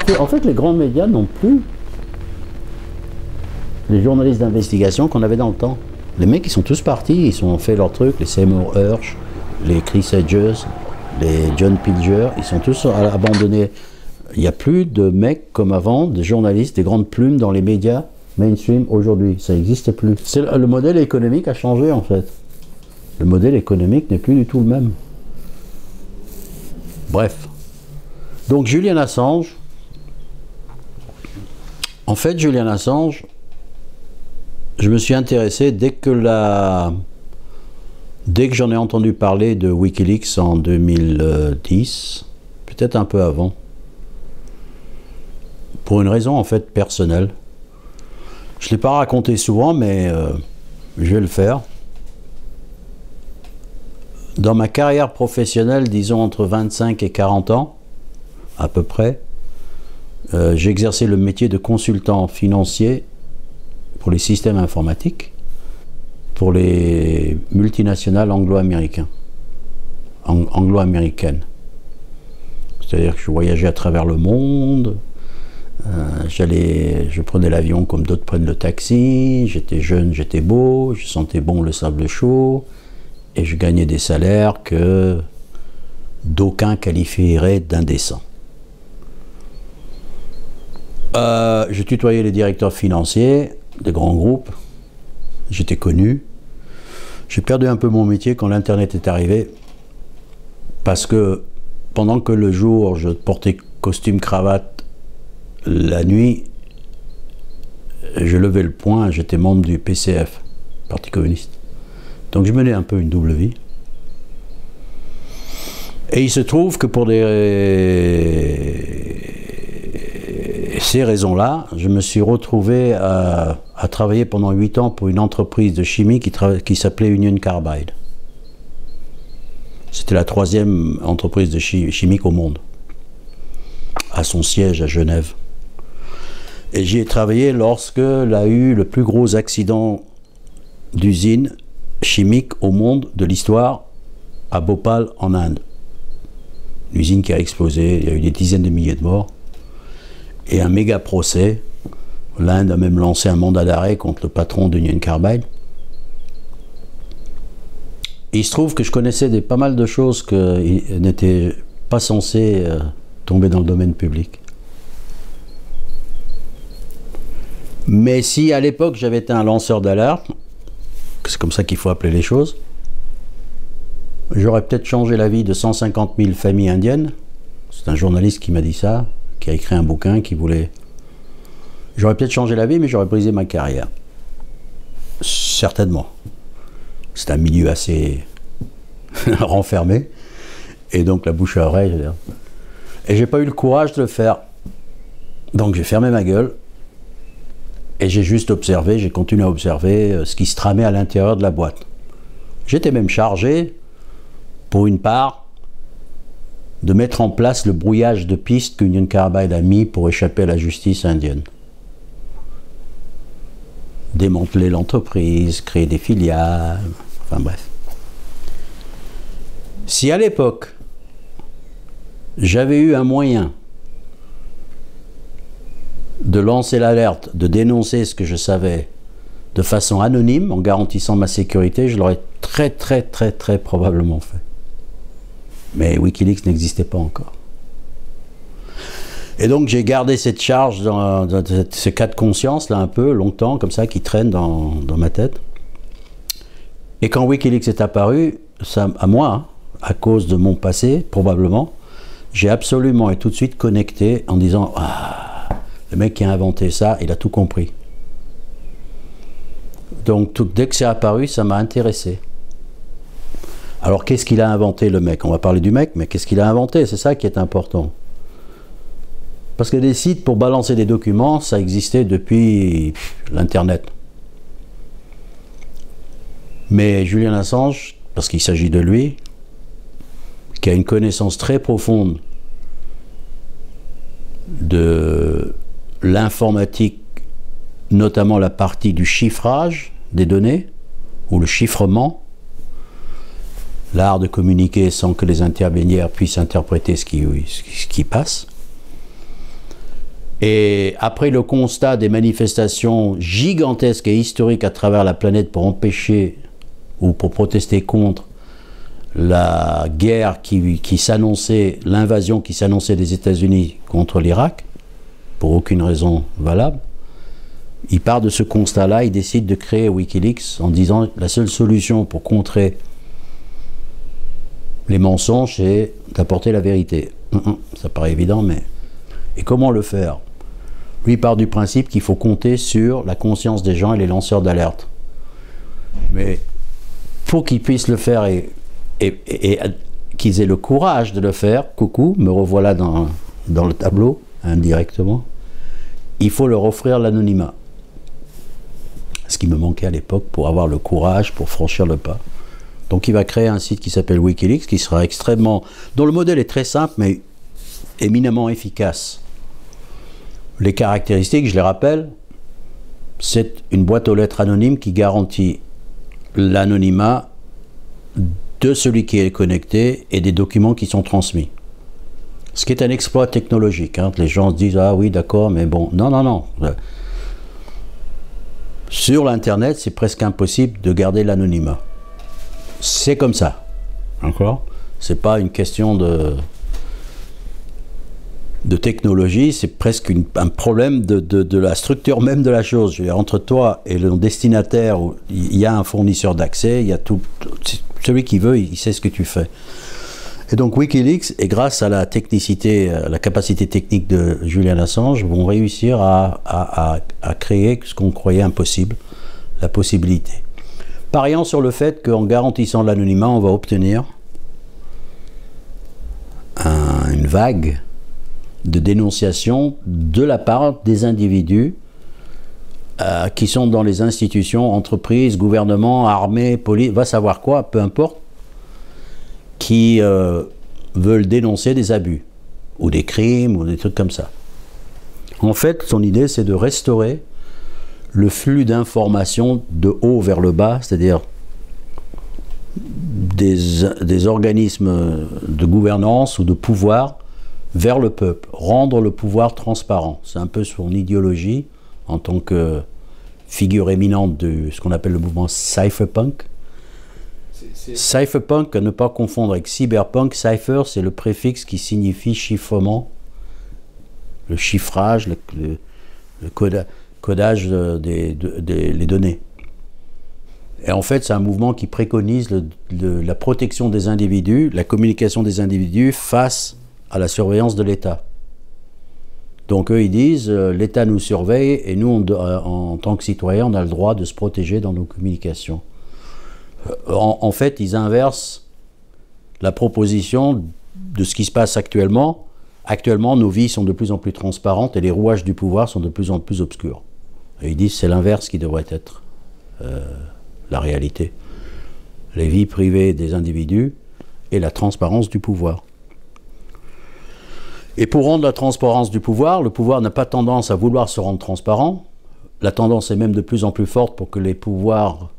plus. En fait, les grands médias n'ont plus les journalistes d'investigation qu'on avait dans le temps. Les mecs, ils sont tous partis, ils ont fait leur truc, les Seymour Hersh, les Chris Hedges, les John Pilger, ils sont tous abandonnés. Il n'y a plus de mecs comme avant, des journalistes, des grandes plumes dans les médias mainstream aujourd'hui. Ça n'existe plus. Le modèle économique a changé en fait. Le modèle économique n'est plus du tout le même. Bref. Donc Julian Assange. En fait, Julian Assange, je me suis intéressé dès que j'en ai entendu parler de Wikileaks en 2010, peut-être un peu avant, pour une raison en fait personnelle. Je ne l'ai pas raconté souvent, mais je vais le faire. Dans ma carrière professionnelle, disons entre 25 et 40 ans, à peu près, j'ai exercé le métier de consultant financier pour les systèmes informatiques, pour les multinationales anglo-américaines. C'est-à-dire que je voyageais à travers le monde, je prenais l'avion comme d'autres prennent le taxi, j'étais jeune, j'étais beau, je sentais bon le sable chaud, et je gagnais des salaires que d'aucuns qualifieraient d'indécents. Je tutoyais les directeurs financiers des grands groupes, j'étais connu. J'ai perdu un peu mon métier quand l'internet est arrivé, parce que pendant que le jour je portais costume cravate, la nuit je levais le poing, j'étais membre du PCF, Parti communiste. Donc je menais un peu une double vie. Et il se trouve que pour ces raisons-là, je me suis retrouvé à travailler pendant 8 ans pour une entreprise de chimie qui s'appelait Union Carbide. C'était la 3e entreprise de chimique au monde, à son siège à Genève. Et j'y ai travaillé lorsque a eu le plus gros accident d'usine chimique au monde de l'histoire à Bhopal en Inde. Une usine qui a explosé, il y a eu des dizaines de milliers de morts. Et un méga procès. L'Inde a même lancé un mandat d'arrêt contre le patron d'Union Carbide. Et il se trouve que je connaissais pas mal de choses qui n'étaient pas censées tomber dans le domaine public. Mais si à l'époque j'avais été un lanceur d'alerte, c'est comme ça qu'il faut appeler les choses, j'aurais peut-être changé la vie de 150 000 familles indiennes. C'est un journaliste qui m'a dit ça, qui a écrit un bouquin, qui voulait... J'aurais peut-être changé la vie, mais j'aurais brisé ma carrière. Certainement. C'est un milieu assez renfermé. Et donc la bouche à oreille, je veux dire. Et j'ai pas eu le courage de le faire. Donc j'ai fermé ma gueule. Et j'ai juste observé, j'ai continué à observer ce qui se tramait à l'intérieur de la boîte. J'étais même chargé, pour une part, de mettre en place le brouillage de pistes qu'Union Carbide a mis pour échapper à la justice indienne. Démanteler l'entreprise, créer des filiales, enfin bref. Si à l'époque, j'avais eu un moyen de lancer l'alerte, de dénoncer ce que je savais de façon anonyme, en garantissant ma sécurité, je l'aurais très probablement fait. Mais Wikileaks n'existait pas encore. Et donc j'ai gardé cette charge, dans ce cas de conscience, là un peu, longtemps, comme ça, qui traîne dans ma tête. Et quand Wikileaks est apparu, ça, à moi, hein, à cause de mon passé, probablement, j'ai absolument et tout de suite connecté en disant « Ah, le mec qui a inventé ça, il a tout compris. » Donc dès que c'est apparu, ça m'a intéressé. Alors qu'est-ce qu'il a inventé le mec? On va parler du mec, mais qu'est-ce qu'il a inventé? C'est ça qui est important. Parce que des sites pour balancer des documents, ça existait depuis l'Internet. Mais Julian Assange, parce qu'il s'agit de lui, qui a une connaissance très profonde de l'informatique, notamment la partie du chiffrage des données, ou le chiffrement, l'art de communiquer sans que les intermédiaires puissent interpréter ce qui passe. Et après le constat des manifestations gigantesques et historiques à travers la planète pour empêcher ou pour protester contre la guerre qui s'annonçait, l'invasion qui s'annonçait des États-Unis contre l'Irak, pour aucune raison valable, il part de ce constat-là, il décide de créer Wikileaks en disant la seule solution pour contrer les mensonges, c'est d'apporter la vérité. Ça paraît évident, mais... Et comment le faire? Lui, il part du principe qu'il faut compter sur la conscience des gens et les lanceurs d'alerte. Mais pour qu'ils puissent le faire et qu'ils aient le courage de le faire, coucou, me revoilà dans le tableau, indirectement, il faut leur offrir l'anonymat. Ce qui me manquait à l'époque pour avoir le courage, pour franchir le pas. Donc il va créer un site qui s'appelle Wikileaks, qui sera extrêmement... dont le modèle est très simple, mais éminemment efficace. Les caractéristiques, je les rappelle, c'est une boîte aux lettres anonyme qui garantit l'anonymat de celui qui est connecté et des documents qui sont transmis. Ce qui est un exploit technologique. Hein. Les gens se disent « Ah oui, d'accord, mais bon... » Non, non, non. Sur l'Internet, c'est presque impossible de garder l'anonymat. C'est comme ça. D'accord ? C'est pas une question de technologie, c'est presque un problème de la structure même de la chose. Je veux dire, entre toi et le destinataire, il y a un fournisseur d'accès, il y a tout. Celui qui veut, il sait ce que tu fais. Et donc Wikileaks, et grâce à la technicité, la capacité technique de Julian Assange, vont réussir à créer ce qu'on croyait impossible, la possibilité. Pariant sur le fait qu'en garantissant l'anonymat, on va obtenir une vague de dénonciation de la part des individus qui sont dans les institutions, entreprises, gouvernements, armées, police, va savoir quoi, peu importe, qui veulent dénoncer des abus, ou des crimes, ou des trucs comme ça. En fait, son idée, c'est de restaurer le flux d'informations de haut vers le bas, c'est-à-dire des organismes de gouvernance ou de pouvoir vers le peuple, rendre le pouvoir transparent. C'est un peu son idéologie en tant que figure éminente de ce qu'on appelle le mouvement cypherpunk. Cypherpunk, à ne pas confondre avec cyberpunk. Cypher, c'est le préfixe qui signifie chiffrement, le chiffrage, le codage des données. Et en fait, c'est un mouvement qui préconise la protection des individus, la communication des individus face à la surveillance de l'État. Donc eux, ils disent, l'État nous surveille et nous, en tant que citoyens, on a le droit de se protéger dans nos communications. En fait, ils inversent la proposition de ce qui se passe actuellement. Actuellement, nos vies sont de plus en plus transparentes et les rouages du pouvoir sont de plus en plus obscurs. Et ils disent, c'est l'inverse qui devrait être la réalité. Les vies privées des individus et la transparence du pouvoir. Et pour rendre la transparence du pouvoir, le pouvoir n'a pas tendance à vouloir se rendre transparent. La tendance est même de plus en plus forte pour que les pouvoirs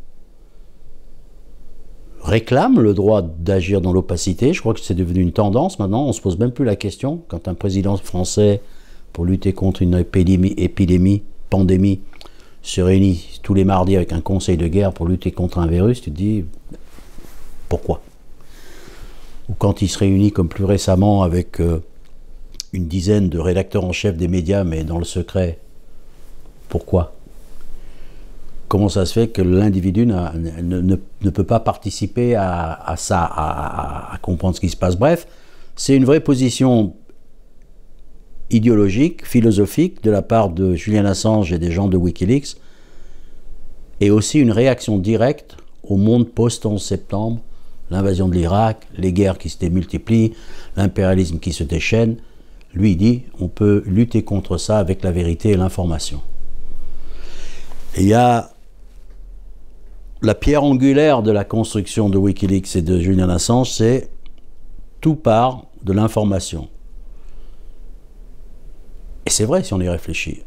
réclament le droit d'agir dans l'opacité. Je crois que c'est devenu une tendance maintenant. On ne se pose même plus la question. Quand un président français, pour lutter contre une pandémie, se réunit tous les mardis avec un conseil de guerre pour lutter contre un virus, tu te dis, pourquoi? Ou quand il se réunit comme plus récemment avec une dizaine de rédacteurs en chef des médias, mais dans le secret, pourquoi? Comment ça se fait que l'individu ne peut pas participer à ça, à comprendre ce qui se passe? Bref, c'est une vraie position idéologique, philosophique, de la part de Julian Assange et des gens de Wikileaks, et aussi une réaction directe au monde post-11 septembre, l'invasion de l'Irak, les guerres qui se démultiplient, l'impérialisme qui se déchaîne. Lui, il dit, on peut lutter contre ça avec la vérité et l'information. Et il y a la pierre angulaire de la construction de Wikileaks et de Julian Assange, c'est tout part de l'information. Et c'est vrai si on y réfléchit.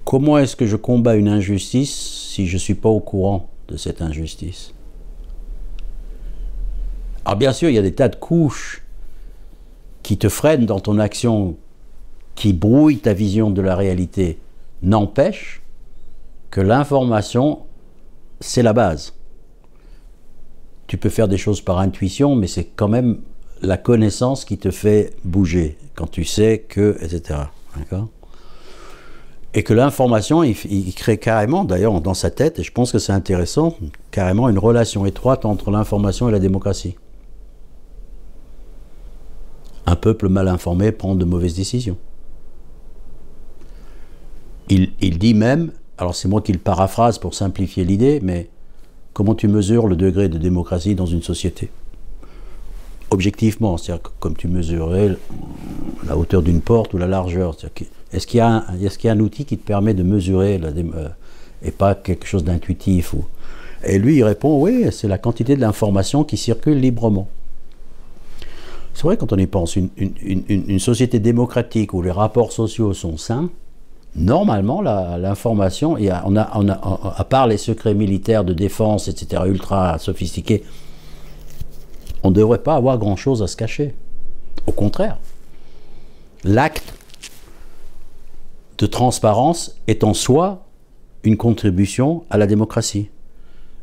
Comment est-ce que je combats une injustice si je ne suis pas au courant de cette injustice? Alors bien sûr, il y a des tas de couches qui te freinent dans ton action qui brouillent ta vision de la réalité n'empêche que l'information, c'est la base. Tu peux faire des choses par intuition, mais c'est quand même la connaissance qui te fait bouger, quand tu sais que, etc. D'accord ? Et que l'information, il crée carrément, d'ailleurs dans sa tête, et je pense que c'est intéressant, carrément une relation étroite entre l'information et la démocratie. Un peuple mal informé prend de mauvaises décisions. Il dit même, alors c'est moi qui le paraphrase pour simplifier l'idée, mais comment tu mesures le degré de démocratie dans une société ? Objectivement, c'est-à-dire comme tu mesurerais la hauteur d'une porte ou la largeur. Est-ce qu'il y a un outil qui te permet de mesurer et pas quelque chose d'intuitif Et lui, il répond, oui, c'est la quantité de l'information qui circule librement. C'est vrai, quand on y pense, une société démocratique où les rapports sociaux sont sains, normalement, l'information, à part les secrets militaires de défense, etc., ultra sophistiqués, on ne devrait pas avoir grand-chose à se cacher. Au contraire, l'acte de transparence est en soi une contribution à la démocratie.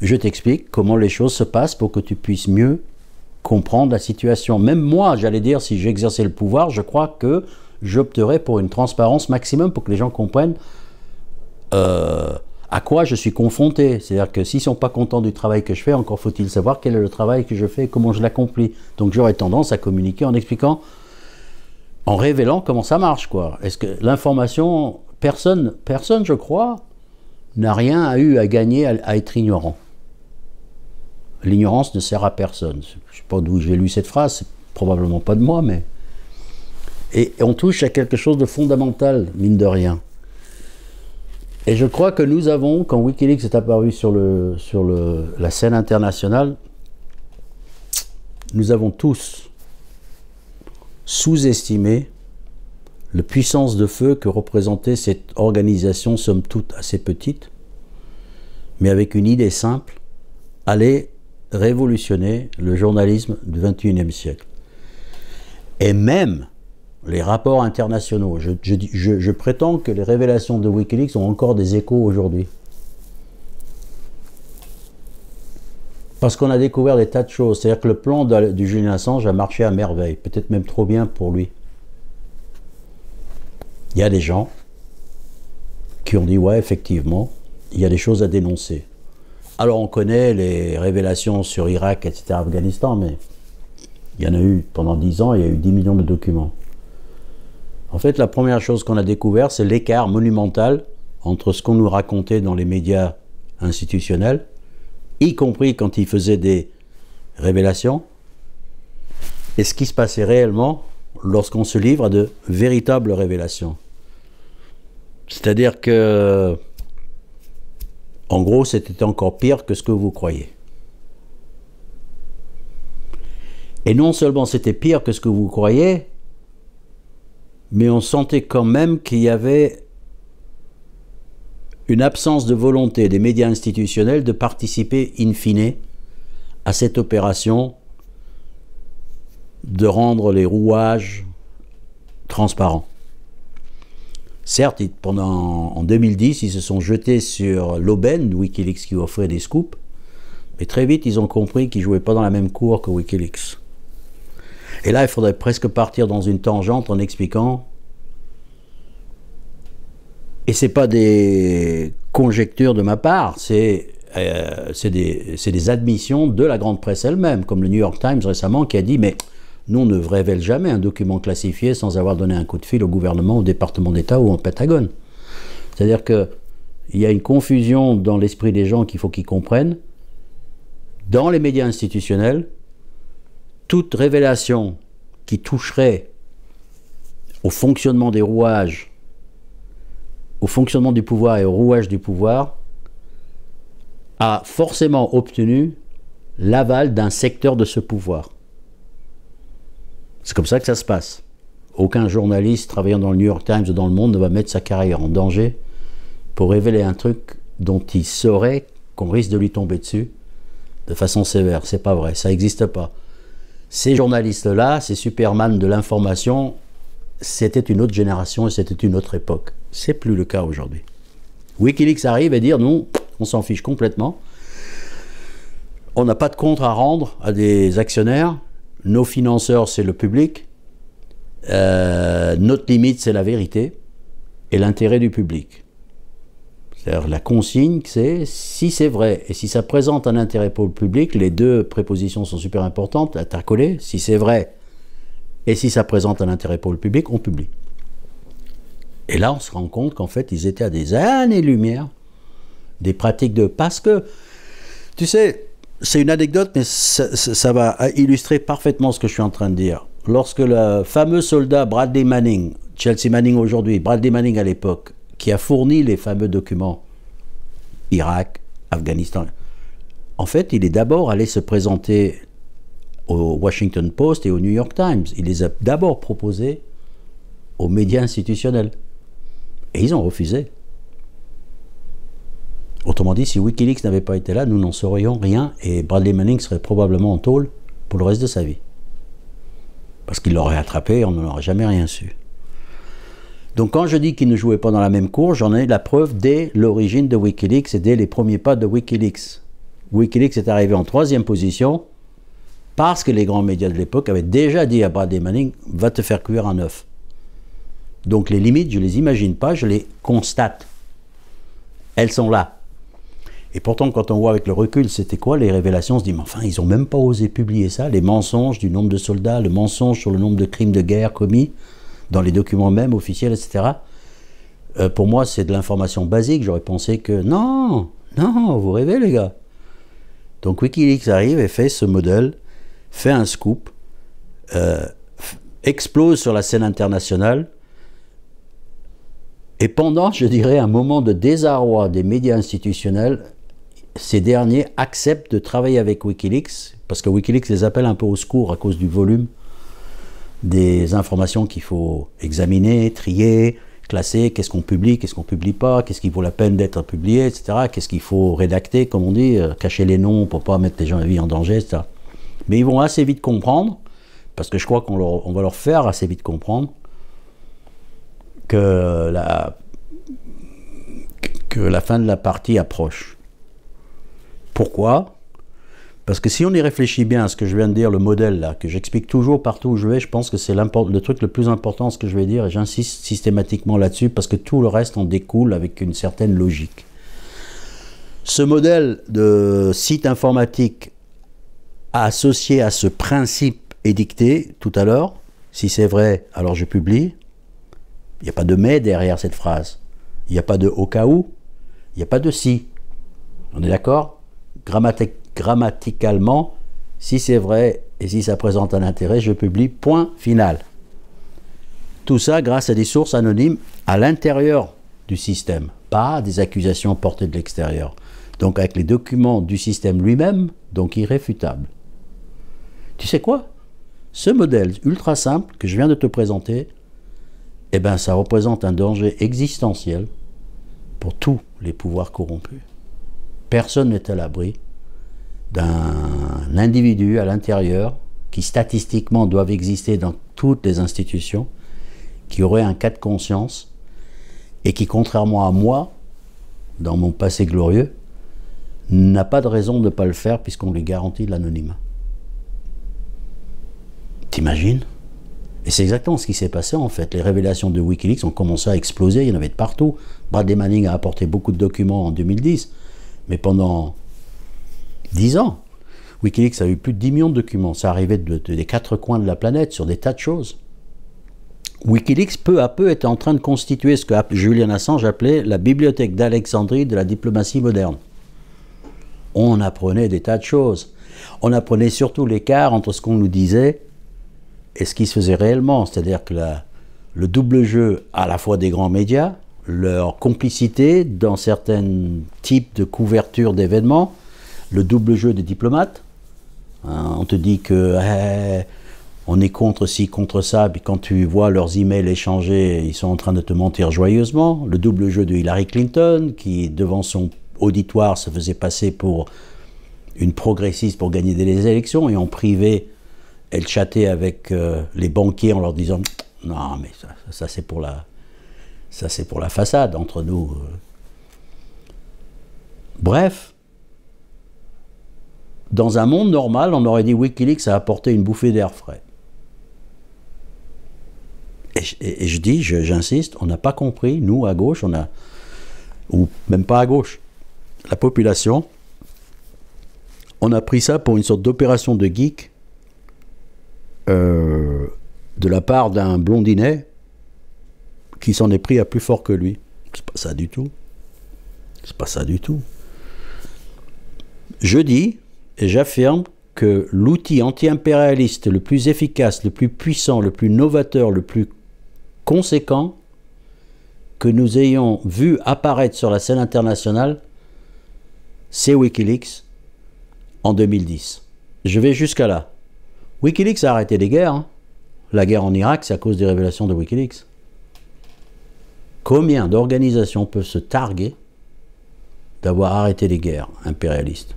Je t'explique comment les choses se passent pour que tu puisses mieux comprendre la situation. Même moi, j'allais dire, si j'exerçais le pouvoir, je crois que j'opterais pour une transparence maximum pour que les gens comprennent à quoi je suis confronté. C'est-à-dire que s'ils ne sont pas contents du travail que je fais, encore faut-il savoir quel est le travail que je fais et comment je l'accomplis. Donc j'aurais tendance à communiquer en expliquant, en révélant comment ça marche, quoi. Est-ce que l'information, personne, je crois, n'a rien eu à gagner à être ignorant. L'ignorance ne sert à personne. Je ne sais pas d'où j'ai lu cette phrase, c'est probablement pas de moi, mais... Et on touche à quelque chose de fondamental, mine de rien. Et je crois que nous avons, quand Wikileaks est apparu sur la scène internationale, nous avons tous sous-estimé la puissance de feu que représentait cette organisation, somme toute assez petite, mais avec une idée simple, aller révolutionner le journalisme du XXIe siècle. Et même les rapports internationaux, je prétends que les révélations de Wikileaks ont encore des échos aujourd'hui. Parce qu'on a découvert des tas de choses. C'est-à-dire que le plan du Julian Assange a marché à merveille, peut-être même trop bien pour lui. Il y a des gens qui ont dit, ouais, effectivement, il y a des choses à dénoncer. Alors on connaît les révélations sur Irak, etc., Afghanistan, mais il y en a eu pendant 10 ans, il y a eu 10 millions de documents. En fait, la première chose qu'on a découvert, c'est l'écart monumental entre ce qu'on nous racontait dans les médias institutionnels, y compris quand ils faisaient des révélations, et ce qui se passait réellement lorsqu'on se livre à de véritables révélations. C'est-à-dire que, en gros, c'était encore pire que ce que vous croyez. Et non seulement c'était pire que ce que vous croyez, mais on sentait quand même qu'il y avait une absence de volonté des médias institutionnels de participer in fine à cette opération de rendre les rouages transparents. Certes, en 2010, ils se sont jetés sur l'aubaine de Wikileaks qui offrait des scoops, mais très vite, ils ont compris qu'ils ne jouaient pas dans la même cour que Wikileaks. Et là, il faudrait presque partir dans une tangente en expliquant, et ce n'est pas des conjectures de ma part, c'est des admissions de la grande presse elle-même, comme le New York Times récemment qui a dit, mais nous, on ne révèle jamais un document classifié sans avoir donné un coup de fil au gouvernement, au département d'État ou au Pentagone. C'est-à-dire qu'il y a une confusion dans l'esprit des gens qu'il faut qu'ils comprennent. Dans les médias institutionnels, toute révélation qui toucherait au fonctionnement des rouages, au fonctionnement du pouvoir et au rouage du pouvoir, a forcément obtenu l'aval d'un secteur de ce pouvoir. C'est comme ça que ça se passe. Aucun journaliste travaillant dans le New York Times ou dans le Monde ne va mettre sa carrière en danger pour révéler un truc dont il saurait qu'on risque de lui tomber dessus de façon sévère. C'est pas vrai, ça n'existe pas. Ces journalistes-là, ces Superman de l'information, c'était une autre génération et c'était une autre époque. C'est plus le cas aujourd'hui. Wikileaks arrive et dire non, on s'en fiche complètement. On n'a pas de compte à rendre à des actionnaires. Nos financeurs, c'est le public. Notre limite, c'est la vérité et l'intérêt du public. C'est-à-dire la consigne, c'est si c'est vrai et si ça présente un intérêt pour le public, les deux prépositions sont super importantes à coller. Si c'est vrai et si ça présente un intérêt pour le public, on publie. Et là, on se rend compte qu'en fait, ils étaient à des années-lumière des pratiques de... Parce que, tu sais, c'est une anecdote, mais ça va illustrer parfaitement ce que je suis en train de dire. Lorsque le fameux soldat Bradley Manning, Chelsea Manning aujourd'hui, Bradley Manning à l'époque, qui a fourni les fameux documents Irak, Afghanistan, en fait, il est d'abord allé se présenter au Washington Post et au New York Times. Il les a d'abord proposés aux médias institutionnels. Et ils ont refusé. Autrement dit, si Wikileaks n'avait pas été là, nous n'en saurions rien et Bradley Manning serait probablement en tôle pour le reste de sa vie. Parce qu'il l'aurait attrapé et on n'en aurait jamais rien su. Donc quand je dis qu'ils ne jouaient pas dans la même cour, j'en ai la preuve dès l'origine de Wikileaks et dès les premiers pas de Wikileaks. Wikileaks est arrivé en 3e position parce que les grands médias de l'époque avaient déjà dit à Bradley Manning « va te faire cuire un œuf ». Donc les limites, je ne les imagine pas, je les constate. Elles sont là. Et pourtant, quand on voit avec le recul, c'était quoi les révélations? On se dit, mais enfin, ils n'ont même pas osé publier ça, les mensonges du nombre de soldats, le mensonge sur le nombre de crimes de guerre commis, dans les documents même officiels, etc. Pour moi, c'est de l'information basique. J'aurais pensé que, non, vous rêvez les gars. Donc Wikileaks arrive et fait ce modèle, fait un scoop, explose sur la scène internationale, et pendant, je dirais, un moment de désarroi des médias institutionnels, ces derniers acceptent de travailler avec Wikileaks, parce que Wikileaks les appelle un peu au secours à cause du volume des informations qu'il faut examiner, trier, classer, qu'est-ce qu'on publie pas, qu'est-ce qui vaut la peine d'être publié, etc. Qu'est-ce qu'il faut rédacter, comme on dit, cacher les noms pour ne pas mettre les gens à vie en danger, etc. Mais ils vont assez vite comprendre, parce que je crois qu'on va leur faire assez vite comprendre, que la fin de la partie approche. Pourquoi? Parce que si on y réfléchit bien à ce que je viens de dire, le modèle là, que j'explique toujours partout où je vais, je pense que c'est le truc le plus important, ce que je vais dire, et j'insiste systématiquement là-dessus, parce que tout le reste en découle avec une certaine logique. Ce modèle de site informatique associé à ce principe édicté tout à l'heure, si c'est vrai, alors je publie. Il n'y a pas de « mais » derrière cette phrase. Il n'y a pas de « au cas où ». Il n'y a pas de « si ». On est d'accord? Grammaticalement, si c'est vrai et si ça présente un intérêt, je publie, point final. Tout ça grâce à des sources anonymes à l'intérieur du système, pas des accusations portées de l'extérieur. Donc avec les documents du système lui-même, donc irréfutables. Tu sais quoi? Ce modèle ultra simple que je viens de te présenter, eh bien, ça représente un danger existentiel pour tous les pouvoirs corrompus. Personne n'est à l'abri d'un individu à l'intérieur qui statistiquement doivent exister dans toutes les institutions, qui aurait un cas de conscience et qui, contrairement à moi, dans mon passé glorieux, n'a pas de raison de ne pas le faire puisqu'on lui garantit l'anonymat. T'imagines? Et c'est exactement ce qui s'est passé en fait. Les révélations de Wikileaks ont commencé à exploser, il y en avait de partout. Bradley Manning a apporté beaucoup de documents en 2010, mais pendant 10 ans, Wikileaks a eu plus de 10 millions de documents. Ça arrivait des 4 coins de la planète sur des tas de choses. Wikileaks, peu à peu, était en train de constituer ce que Julian Assange appelait la bibliothèque d'Alexandrie de la diplomatie moderne. On apprenait des tas de choses. On apprenait surtout l'écart entre ce qu'on nous disait et ce qui se faisait réellement, c'est-à-dire que le double jeu à la fois des grands médias, leur complicité dans certains types de couverture d'événements, le double jeu des diplomates. On te dit que on est contre ci, contre ça, puis quand tu vois leurs emails échangés, ils sont en train de te mentir joyeusement. Le double jeu de Hillary Clinton, qui devant son auditoire se faisait passer pour une progressiste pour gagner des élections, et en privé, elle chattait avec les banquiers en leur disant Non, mais ça c'est pour la... Ça c'est pour la façade, entre nous. Bref. Dans un monde normal, on aurait dit Wikileaks a apporté une bouffée d'air frais. Et je dis, j'insiste, on n'a pas compris, nous à gauche, ou même pas à gauche, la population, on a pris ça pour une sorte d'opération de geek de la part d'un blondinet qui s'en est pris à plus fort que lui. C'est pas ça du tout. C'est pas ça du tout. Je dis et j'affirme que l'outil anti-impérialiste le plus efficace, le plus puissant, le plus novateur, le plus conséquent que nous ayons vu apparaître sur la scène internationale, c'est Wikileaks en 2010. Je vais jusqu'à là. Wikileaks a arrêté les guerres. Hein. La guerre en Irak, c'est à cause des révélations de Wikileaks. Combien d'organisations peuvent se targuer d'avoir arrêté les guerres impérialistes?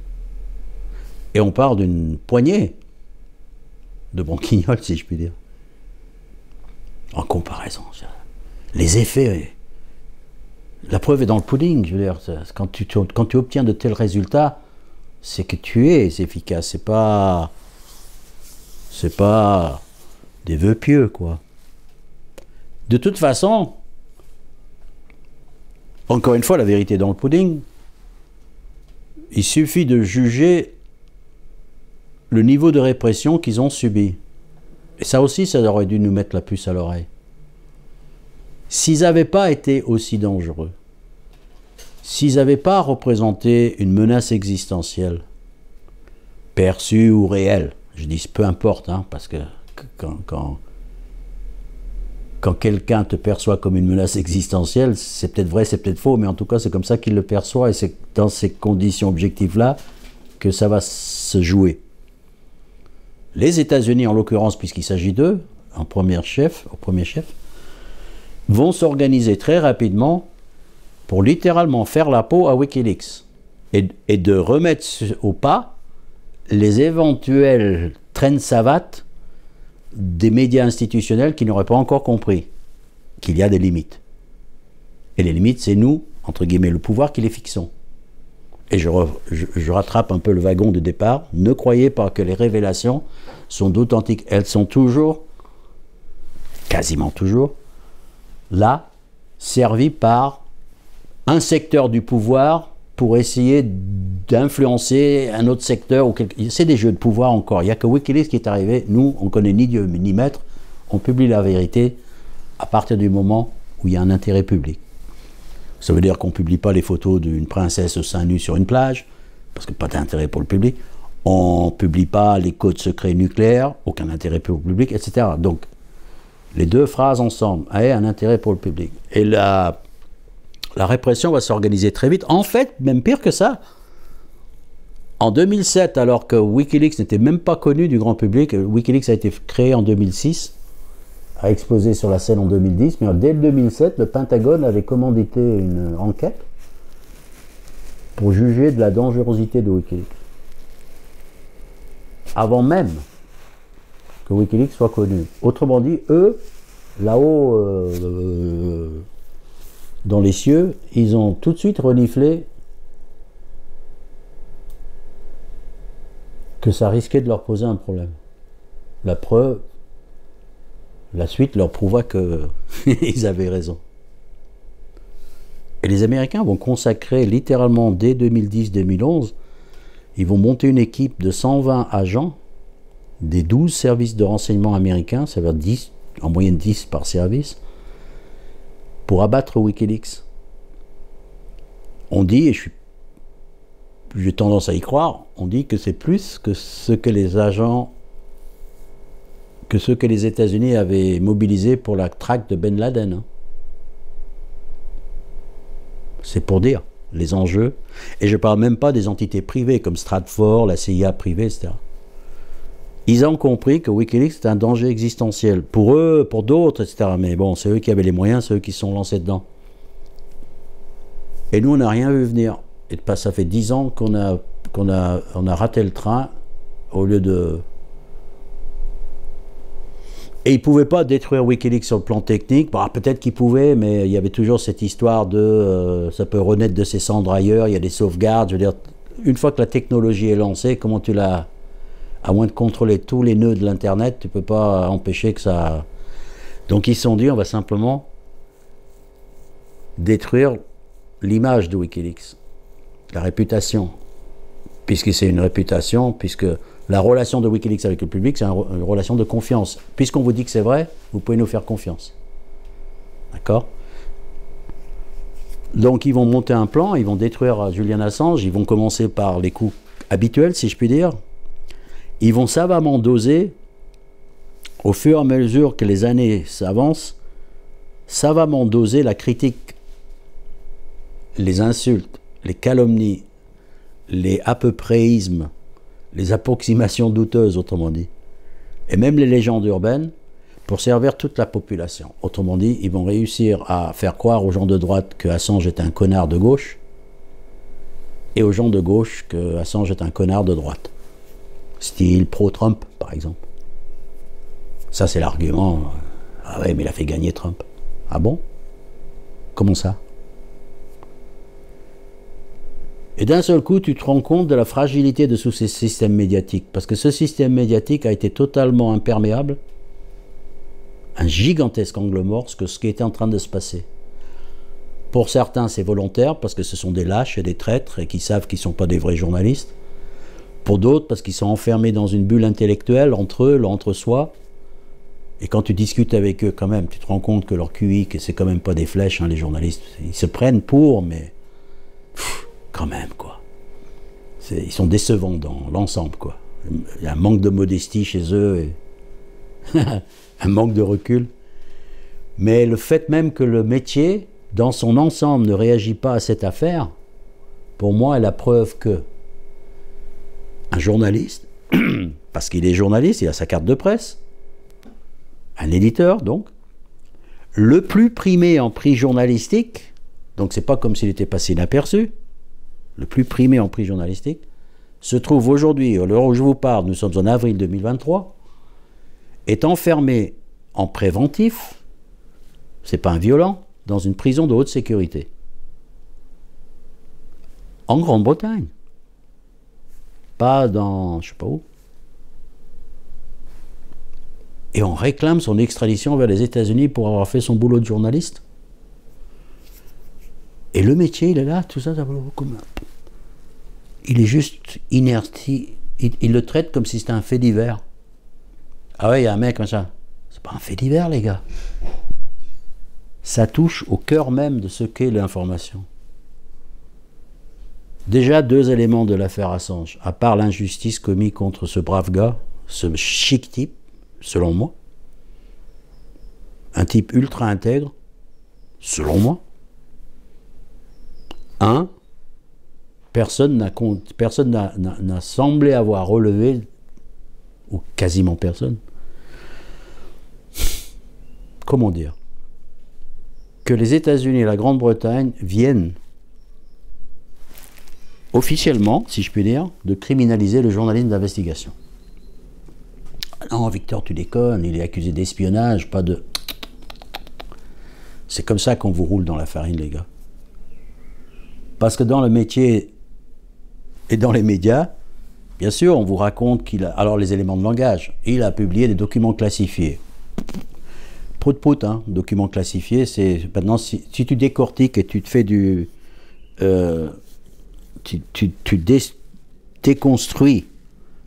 Et on parle d'une poignée de branquignoles, si je puis dire. En comparaison, les effets, la preuve est dans le pudding. Je veux dire, quand tu obtiens de tels résultats, c'est que tu es efficace. C'est pas des vœux pieux, quoi. De toute façon, encore une fois, la vérité est dans le pudding. Il suffit de juger le niveau de répression qu'ils ont subi. Et ça aussi, ça aurait dû nous mettre la puce à l'oreille. S'ils n'avaient pas été aussi dangereux, s'ils n'avaient pas représenté une menace existentielle, perçue ou réelle, je dis peu importe, hein, parce que quand quelqu'un te perçoit comme une menace existentielle, c'est peut-être vrai, c'est peut-être faux, mais en tout cas, c'est comme ça qu'il le perçoit, et c'est dans ces conditions objectives-là que ça va se jouer. Les États-Unis, en l'occurrence, puisqu'il s'agit d'eux, au premier chef, vont s'organiser très rapidement pour littéralement faire la peau à Wikileaks et de remettre au pas les éventuelles traînes savates des médias institutionnels qui n'auraient pas encore compris qu'il y a des limites. Et les limites, c'est nous, entre guillemets, le pouvoir qui les fixons. Et je rattrape un peu le wagon de départ. Ne croyez pas que les révélations sont d'authentiques. Elles sont toujours, quasiment toujours, là, servies par un secteur du pouvoir pour essayer d'influencer un autre secteur. C'est des jeux de pouvoir encore. Il n'y a que Wikileaks qui est arrivé. Nous, on ne connaît ni Dieu ni maître. On publie la vérité à partir du moment où il y a un intérêt public. Ça veut dire qu'on ne publie pas les photos d'une princesse au sein nu sur une plage, parce que pas d'intérêt pour le public. On ne publie pas les codes secrets nucléaires, aucun intérêt pour le public, etc. Donc, les deux phrases ensemble, un intérêt pour le public. Et la répression va s'organiser très vite. En fait, même pire que ça, en 2007, alors que Wikileaks n'était même pas connu du grand public, Wikileaks a été créé en 2006, a explosé sur la scène en 2010, mais dès le 2007, le Pentagone avait commandité une enquête pour juger de la dangerosité de Wikileaks. Avant même que Wikileaks soit connu. Autrement dit, eux, là-haut, dans les cieux, ils ont tout de suite reniflé que ça risquait de leur poser un problème. La preuve, la suite leur prouva qu'ils avaient raison. Et les Américains vont consacrer littéralement dès 2010-2011, ils vont monter une équipe de 120 agents des 12 services de renseignement américains, ça veut dire 10, en moyenne 10 par service, pour abattre Wikileaks. On dit, et j'ai tendance à y croire, on dit que c'est plus que ce que les agents, que ce que les États-Unis avaient mobilisé pour la traque de Ben Laden. Hein. C'est pour dire les enjeux. Et je ne parle même pas des entités privées comme Stratfor, la CIA privée, etc. Ils ont compris que Wikileaks est un danger existentiel. Pour eux, pour d'autres, etc. Mais bon, c'est eux qui avaient les moyens, c'est eux qui se sont lancés dedans. Et nous, on n'a rien vu venir. Et ça fait 10 ans qu'on a raté le train au lieu de Et ils ne pouvaient pas détruire Wikileaks sur le plan technique. Bon, peut-être qu'ils pouvaient, mais il y avait toujours cette histoire de ça peut renaître de ses cendres ailleurs, il y a des sauvegardes. Je veux dire, une fois que la technologie est lancée, comment tu la... À moins de contrôler tous les nœuds de l'Internet, tu ne peux pas empêcher que ça... Donc ils se sont dit, on va simplement détruire l'image de Wikileaks, la réputation. Puisque c'est une réputation, puisque la relation de Wikileaks avec le public, c'est une relation de confiance. Puisqu'on vous dit que c'est vrai, vous pouvez nous faire confiance. D'accord? Donc ils vont monter un plan, ils vont détruire Julian Assange, ils vont commencer par les coups habituels, si je puis dire. Ils vont savamment doser, au fur et à mesure que les années s'avancent, savamment doser la critique, les insultes, les calomnies, les à peu préismes, les approximations douteuses, autrement dit, et même les légendes urbaines, pour servir toute la population. Autrement dit, ils vont réussir à faire croire aux gens de droite que Assange est un connard de gauche, et aux gens de gauche que Assange est un connard de droite. Style pro-Trump, par exemple. Ça, c'est l'argument. Ah ouais, mais il a fait gagner Trump. Ah bon? Comment ça? Et d'un seul coup, tu te rends compte de la fragilité de tous ces systèmes médiatiques. Parce que ce système médiatique a été totalement imperméable, un gigantesque angle mort, ce qui était en train de se passer. Pour certains, c'est volontaire, parce que ce sont des lâches et des traîtres, et qui savent qu'ils ne sont pas des vrais journalistes. Pour d'autres, parce qu'ils sont enfermés dans une bulle intellectuelle, entre eux, entre soi. Et quand tu discutes avec eux, quand même, tu te rends compte que leur QI, que c'est quand même pas des flèches, hein, les journalistes. Ils se prennent pour, mais... quand même, quoi. Ils sont décevants dans l'ensemble, quoi. Il y a un manque de modestie chez eux, et un manque de recul. Mais le fait même que le métier, dans son ensemble, ne réagit pas à cette affaire, pour moi, est la preuve que un journaliste, parce qu'il est journaliste, il a sa carte de presse, un éditeur, donc, le plus primé en prix journalistique, donc c'est pas comme s'il était passé inaperçu, le plus primé en prix journalistique, se trouve aujourd'hui, à l'heure où je vous parle, nous sommes en avril 2023, est enfermé en préventif, c'est pas un violent, dans une prison de haute sécurité. En Grande-Bretagne. Pas dans, je sais pas où. Et on réclame son extradition vers les États-Unis pour avoir fait son boulot de journaliste. Et le métier, il est là, tout ça, il est juste inertie. Il le traite comme si c'était un fait divers. Ah ouais, il y a un mec comme ça. C'est pas un fait divers, les gars. Ça touche au cœur même de ce qu'est l'information. Déjà, deux éléments de l'affaire Assange. À part l'injustice commise contre ce brave gars, ce chic type, selon moi. Un type ultra intègre, selon moi. Personne n'a semblé avoir relevé, ou quasiment personne, comment dire, que les États-Unis et la Grande-Bretagne viennent officiellement, si je puis dire, de criminaliser le journalisme d'investigation. Non, Victor, tu déconnes, il est accusé d'espionnage, pas de... C'est comme ça qu'on vous roule dans la farine, les gars. Parce que dans le métier et dans les médias, bien sûr, on vous raconte qu'il a... Alors, les éléments de langage, il a publié des documents classifiés. Prout-prout, hein, documents classifiés, c'est... Maintenant, si tu décortiques et tu te fais du... tu déconstruis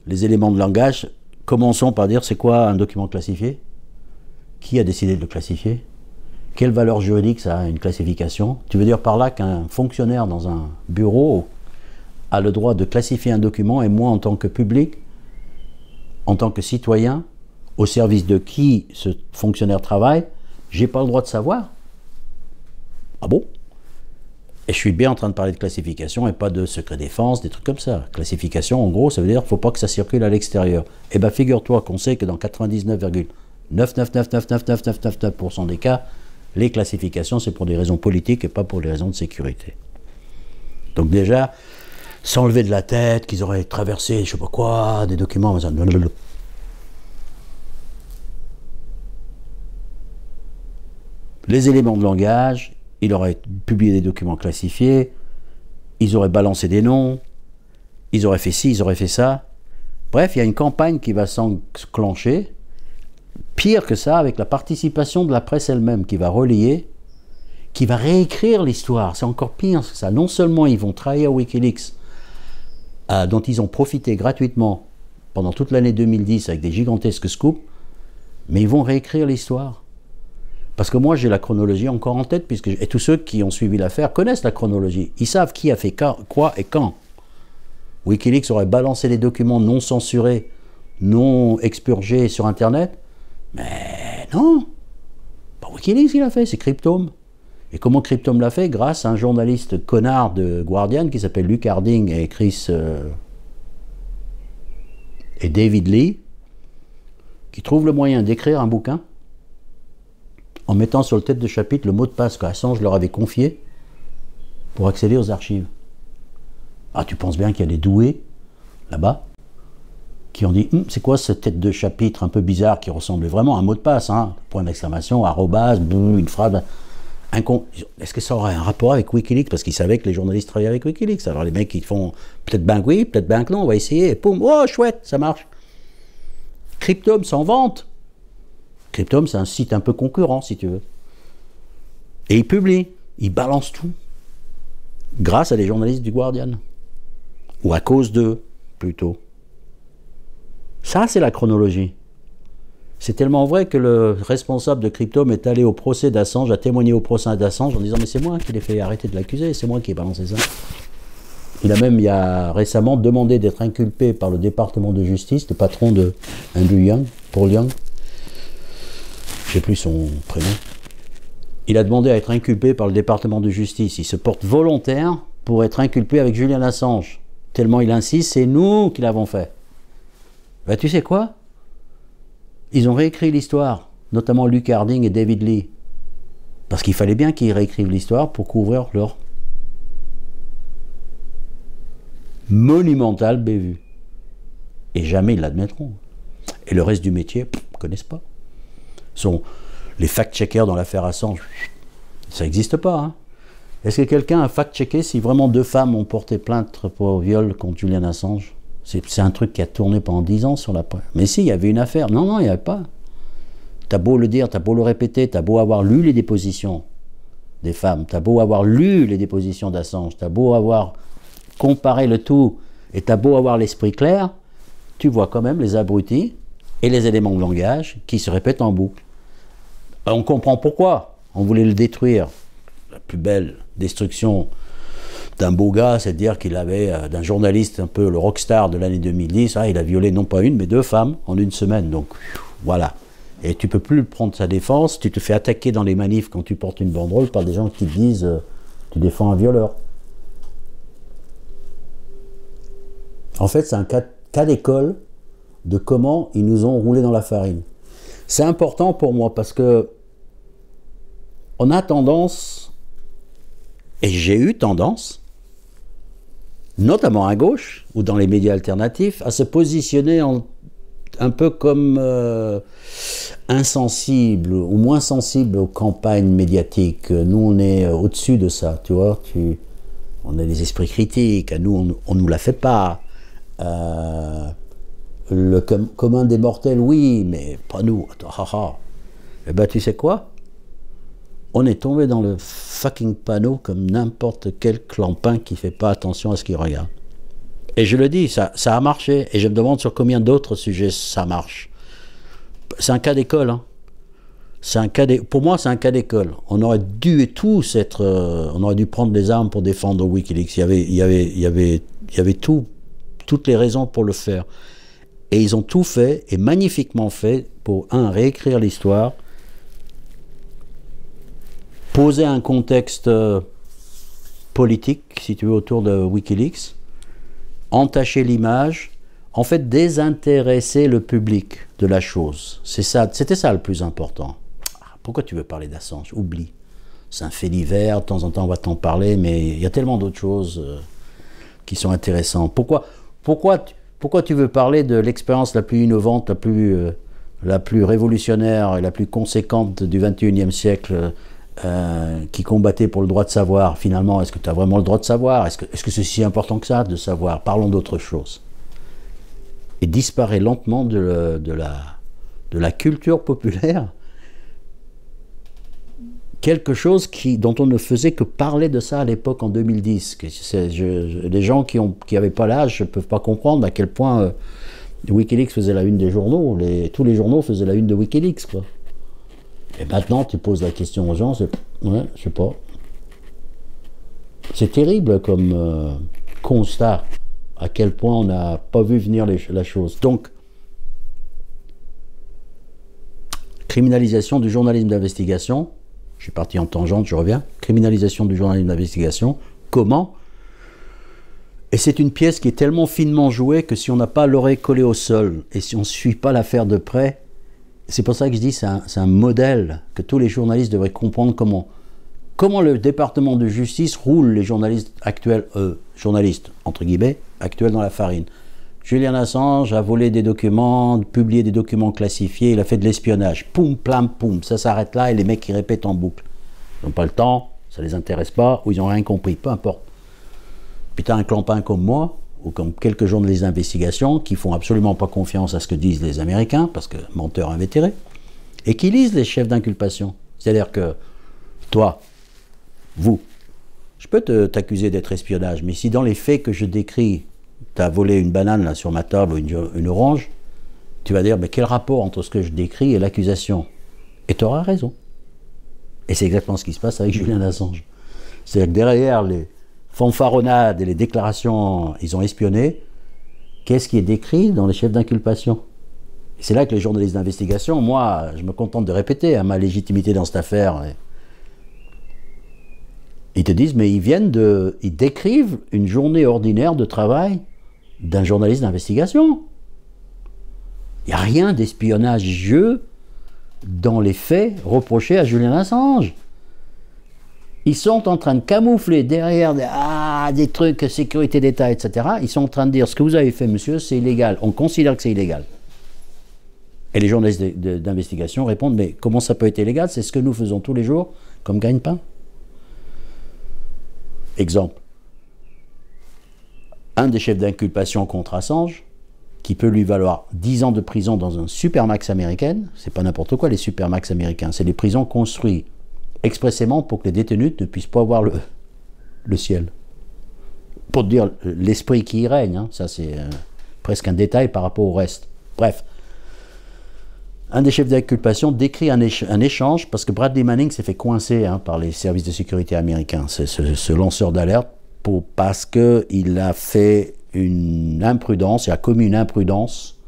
les éléments de langage, commençons par dire c'est quoi un document classifié? Qui a décidé de le classifier? Quelle valeur juridique ça a, une classification? Tu veux dire par là qu'un fonctionnaire dans un bureau a le droit de classifier un document, et moi, en tant que public, en tant que citoyen, au service de qui ce fonctionnaire travaille, j'ai pas le droit de savoir? Ah bon? Et je suis bien en train de parler de classification et pas de secret défense, des trucs comme ça. Classification, en gros, ça veut dire qu'il ne faut pas que ça circule à l'extérieur. Eh bien, figure-toi qu'on sait que dans 99,9999999% des cas, les classifications, c'est pour des raisons politiques et pas pour des raisons de sécurité. Donc déjà, s'enlever de la tête qu'ils auraient traversé, je ne sais pas quoi, des documents... les éléments de langage, il aurait publié des documents classifiés, ils auraient balancé des noms, ils auraient fait ci, ils auraient fait ça. Bref, il y a une campagne qui va s'enclencher, pire que ça, avec la participation de la presse elle-même, qui va relayer, qui va réécrire l'histoire. C'est encore pire que ça. Non seulement ils vont trahir Wikileaks, dont ils ont profité gratuitement pendant toute l'année 2010 avec des gigantesques scoops, mais ils vont réécrire l'histoire. Parce que moi, j'ai la chronologie encore en tête, et tous ceux qui ont suivi l'affaire connaissent la chronologie. Ils savent qui a fait quoi et quand. Wikileaks aurait balancé des documents non censurés, non expurgés sur Internet. Mais non, pas Wikileaks qui l'a fait, c'est Cryptome. Et comment Cryptome l'a fait? Grâce à un journaliste connard de Guardian qui s'appelle Luke Harding et et David Lee, qui trouvent le moyen d'écrire un bouquin en mettant sur le tête de chapitre le mot de passe qu'Assange leur avait confié pour accéder aux archives. Ah, tu penses bien qu'il y a des doués, là-bas, qui ont dit « c'est quoi cette tête de chapitre un peu bizarre qui ressemblait vraiment à un mot de passe, hein, point d'exclamation, arrobase, une phrase... » Est-ce que ça aurait un rapport avec Wikileaks? Parce qu'ils savaient que les journalistes travaillaient avec Wikileaks. Alors les mecs, ils font peut-être ben oui, peut-être ben que non, on va essayer, et poum, oh chouette, ça marche. Cryptome s'en vante. Cryptome, c'est un site un peu concurrent, si tu veux. Et ils publient, ils balancent tout. Grâce à des journalistes du Guardian. Ou à cause d'eux, plutôt. Ça, c'est la chronologie. C'est tellement vrai que le responsable de Cryptome est allé au procès d'Assange, a témoigné au procès d'Assange en disant « mais c'est moi qui l'ai fait arrêter de l'accuser, c'est moi qui ai balancé ça ». Il a même, récemment, demandé d'être inculpé par le département de justice, le patron de Andrew Young, Paul Young. Je ne sais plus son prénom. Il a demandé à être inculpé par le département de justice. Il se porte volontaire pour être inculpé avec Julian Assange. Tellement il insiste, c'est nous qui l'avons fait. Ben, tu sais quoi? Ils ont réécrit l'histoire, notamment Luke Harding et David Lee. Parce qu'il fallait bien qu'ils réécrivent l'histoire pour couvrir leur monumentale bévue. Et jamais ils l'admettront. Et le reste du métier, ne connaissent pas. Les fact-checkers dans l'affaire Assange, ça n'existe pas. Hein. Est-ce que quelqu'un a fact-checké si vraiment 2 femmes ont porté plainte pour viol contre Julian Assange? C'est un truc qui a tourné pendant 10 ans sur la presse. Mais si, il y avait une affaire. Non, non, il n'y avait pas. T'as beau le dire, t'as beau le répéter, t'as beau avoir lu les dépositions des femmes, t'as beau avoir lu les dépositions d'Assange, t'as beau avoir comparé le tout, et t'as beau avoir l'esprit clair, tu vois quand même les abrutis et les éléments de langage qui se répètent en boucle. On comprend pourquoi. On voulait le détruire. La plus belle destruction d'un beau gars, c'est de dire qu'il avait, d'un journaliste un peu le rockstar de l'année 2010, il a violé non pas 1, mais 2 femmes en 1 semaine. Donc, voilà. Et tu peux plus prendre sa défense, tu te fais attaquer dans les manifs quand tu portes une banderole par des gens qui te disent tu défends un violeur. En fait, c'est un cas d'école de comment ils nous ont roulé dans la farine. C'est important pour moi parce que on a tendance, et j'ai eu tendance, notamment à gauche ou dans les médias alternatifs, à se positionner un peu comme insensible ou moins sensible aux campagnes médiatiques. Nous, on est au-dessus de ça, tu vois. On a des esprits critiques, à nous, on ne nous la fait pas. Le commun des mortels, oui, mais pas nous. Attends, Eh ben, tu sais quoi? On est tombé dans le fucking panneau comme n'importe quel clampin qui ne fait pas attention à ce qu'il regarde. Et je le dis, ça a marché. Et je me demande sur combien d'autres sujets ça marche. C'est un cas d'école. Hein. Pour moi, c'est un cas d'école. On aurait dû tous on aurait dû prendre les armes pour défendre Wikileaks. Il y avait toutes les raisons pour le faire. Et ils ont tout fait, et magnifiquement fait, pour, réécrire l'histoire, poser un contexte politique, si tu veux, autour de Wikileaks, entacher l'image, en fait désintéresser le public de la chose. C'était ça le plus important. Pourquoi tu veux parler d'Assange? Oublie. C'est un fait divers, de temps en temps on va t'en parler, mais il y a tellement d'autres choses qui sont intéressantes. Pourquoi tu veux parler de l'expérience la plus innovante, la plus révolutionnaire et la plus conséquente du XXIe siècle qui combattaient pour le droit de savoir, finalement, est-ce que tu as vraiment le droit de savoir? Est-ce que c'est si important que ça de savoir? Parlons d'autre chose. Et disparaît lentement de la culture populaire quelque chose dont on ne faisait que parler de ça à l'époque en 2010. Les gens qui n'avaient pas l'âge ne peuvent pas comprendre à quel point Wikileaks faisait la une des journaux. Tous les journaux faisaient la une de Wikileaks, quoi. Et maintenant, tu poses la question aux gens, ouais, je sais pas. C'est terrible comme constat, à quel point on n'a pas vu venir la chose. Donc, criminalisation du journalisme d'investigation. Je suis parti en tangente, je reviens. Criminalisation du journalisme d'investigation. Comment? Et c'est une pièce qui est tellement finement jouée que si on n'a pas l'oreille collée au sol et si on ne suit pas l'affaire de près, c'est pour ça que je dis que c'est un modèle que tous les journalistes devraient comprendre comment le département de justice roule les journalistes actuels, journalistes, entre guillemets, actuels dans la farine. Julian Assange a volé des documents, publié des documents classifiés, il a fait de l'espionnage. Poum, plam, poum, ça s'arrête là et les mecs qui répètent en boucle. Ils n'ont pas le temps, ça ne les intéresse pas, ou ils n'ont rien compris, peu importe. Puis tu as un clampin comme moi, ou comme quelques journalistes d'investigation, qui font absolument pas confiance à ce que disent les Américains, parce que menteurs invétérés, et qui lisent les chefs d'inculpation. C'est-à-dire que toi, vous, je peux t'accuser d'être espionnage, mais si dans les faits que je décris, tu as volé une banane là, sur ma table ou une orange, tu vas dire, mais quel rapport entre ce que je décris et l'accusation? Et tu auras raison. Et c'est exactement ce qui se passe avec Julian Assange. C'est-à-dire que derrière les fanfaronnades et les déclarations, ils ont espionné, qu'est-ce qui est décrit dans les chefs d'inculpation? C'est là que les journalistes d'investigation, moi, je me contente de répéter ma légitimité dans cette affaire. Ils te disent, mais ils décrivent une journée ordinaire de travail d'un journaliste d'investigation. Il n'y a rien d'espionnageux dans les faits reprochés à Julian Assange. Ils sont en train de camoufler derrière des trucs, sécurité d'État, etc. Ils sont en train de dire, ce que vous avez fait, monsieur, c'est illégal. On considère que c'est illégal. Et les journalistes d'investigation répondent, mais comment ça peut être illégal? C'est ce que nous faisons tous les jours comme gagne-pain. Exemple. Un des chefs d'inculpation contre Assange, qui peut lui valoir 10 ans de prison dans un supermax américaine, c'est pas n'importe quoi les supermax américains, c'est des prisons construites expressément pour que les détenus ne puissent pas voir le ciel. Pour te dire l'esprit qui y règne, hein, ça c'est presque un détail par rapport au reste. Bref, un des chefs d'inculpation décrit un échange, parce que Bradley Manning s'est fait coincer par les services de sécurité américains, ce lanceur d'alerte, parce qu'il a fait une imprudence, il a commis une imprudence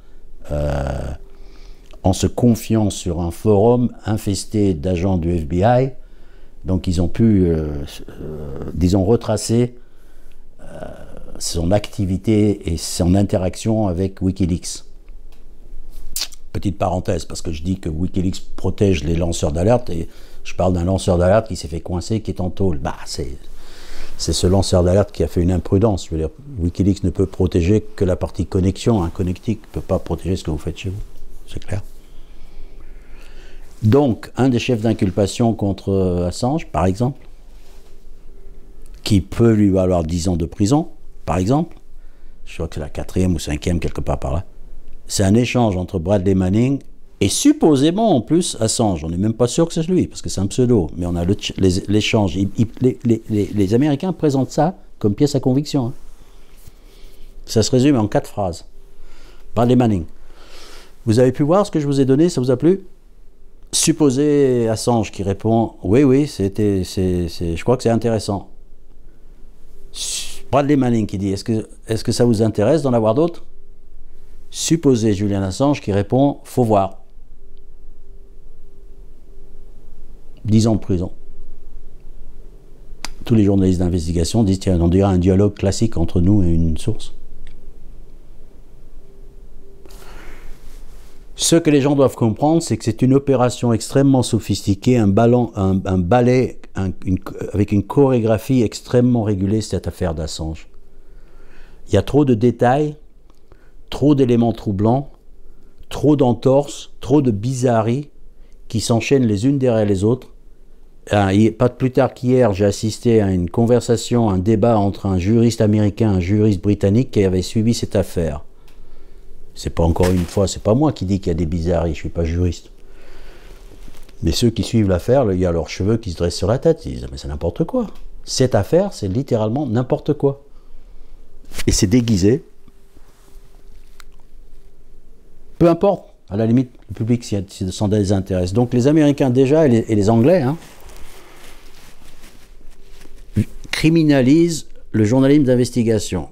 en se confiant sur un forum infesté d'agents du FBI. Donc ils ont pu, disons, retracer son activité et son interaction avec Wikileaks. Petite parenthèse, parce que je dis que Wikileaks protège les lanceurs d'alerte, et je parle d'un lanceur d'alerte qui s'est fait coincer, qui est en tôle. Bah, c'est ce lanceur d'alerte qui a fait une imprudence. Je veux dire, Wikileaks ne peut protéger que la partie connexion. Un connectique ne peut pas protéger ce que vous faites chez vous. C'est clair. Donc, un des chefs d'inculpation contre Assange, par exemple, qui peut lui valoir 10 ans de prison, par exemple, je crois que c'est la 4e ou 5e, quelque part par là, c'est un échange entre Bradley Manning et supposément en plus Assange. On n'est même pas sûr que c'est lui, parce que c'est un pseudo, mais on a l'échange. Les Américains présentent ça comme pièce à conviction. Hein. Ça se résume en 4 phrases. Bradley Manning. Vous avez pu voir ce que je vous ai donné, ça vous a plu? Supposé Assange qui répond « Oui, oui, je crois que c'est intéressant ». Bradley Manning qui dit « Est-ce que ça vous intéresse d'en avoir d'autres ?» Supposé Julian Assange qui répond « Faut voir ». 10 ans de prison. Tous les journalistes d'investigation disent « Tiens, on dirait un dialogue classique entre nous et une source ». Ce que les gens doivent comprendre, c'est que c'est une opération extrêmement sophistiquée, un ballet avec une chorégraphie extrêmement régulée, cette affaire d'Assange. Il y a trop de détails, trop d'éléments troublants, trop d'entorses, trop de bizarreries qui s'enchaînent les unes derrière les autres. Pas plus tard qu'hier, j'ai assisté à une conversation, un débat entre un juriste américain et un juriste britannique qui avait suivi cette affaire. C'est pas encore une fois, c'est pas moi qui dis qu'il y a des bizarreries, je suis pas juriste. Mais ceux qui suivent l'affaire, il y a leurs cheveux qui se dressent sur la tête, ils disent mais c'est n'importe quoi. Cette affaire, c'est littéralement n'importe quoi. Et c'est déguisé. Peu importe, à la limite, le public s'en désintéresse. Donc les Américains déjà et les Anglais criminalisent le journalisme d'investigation.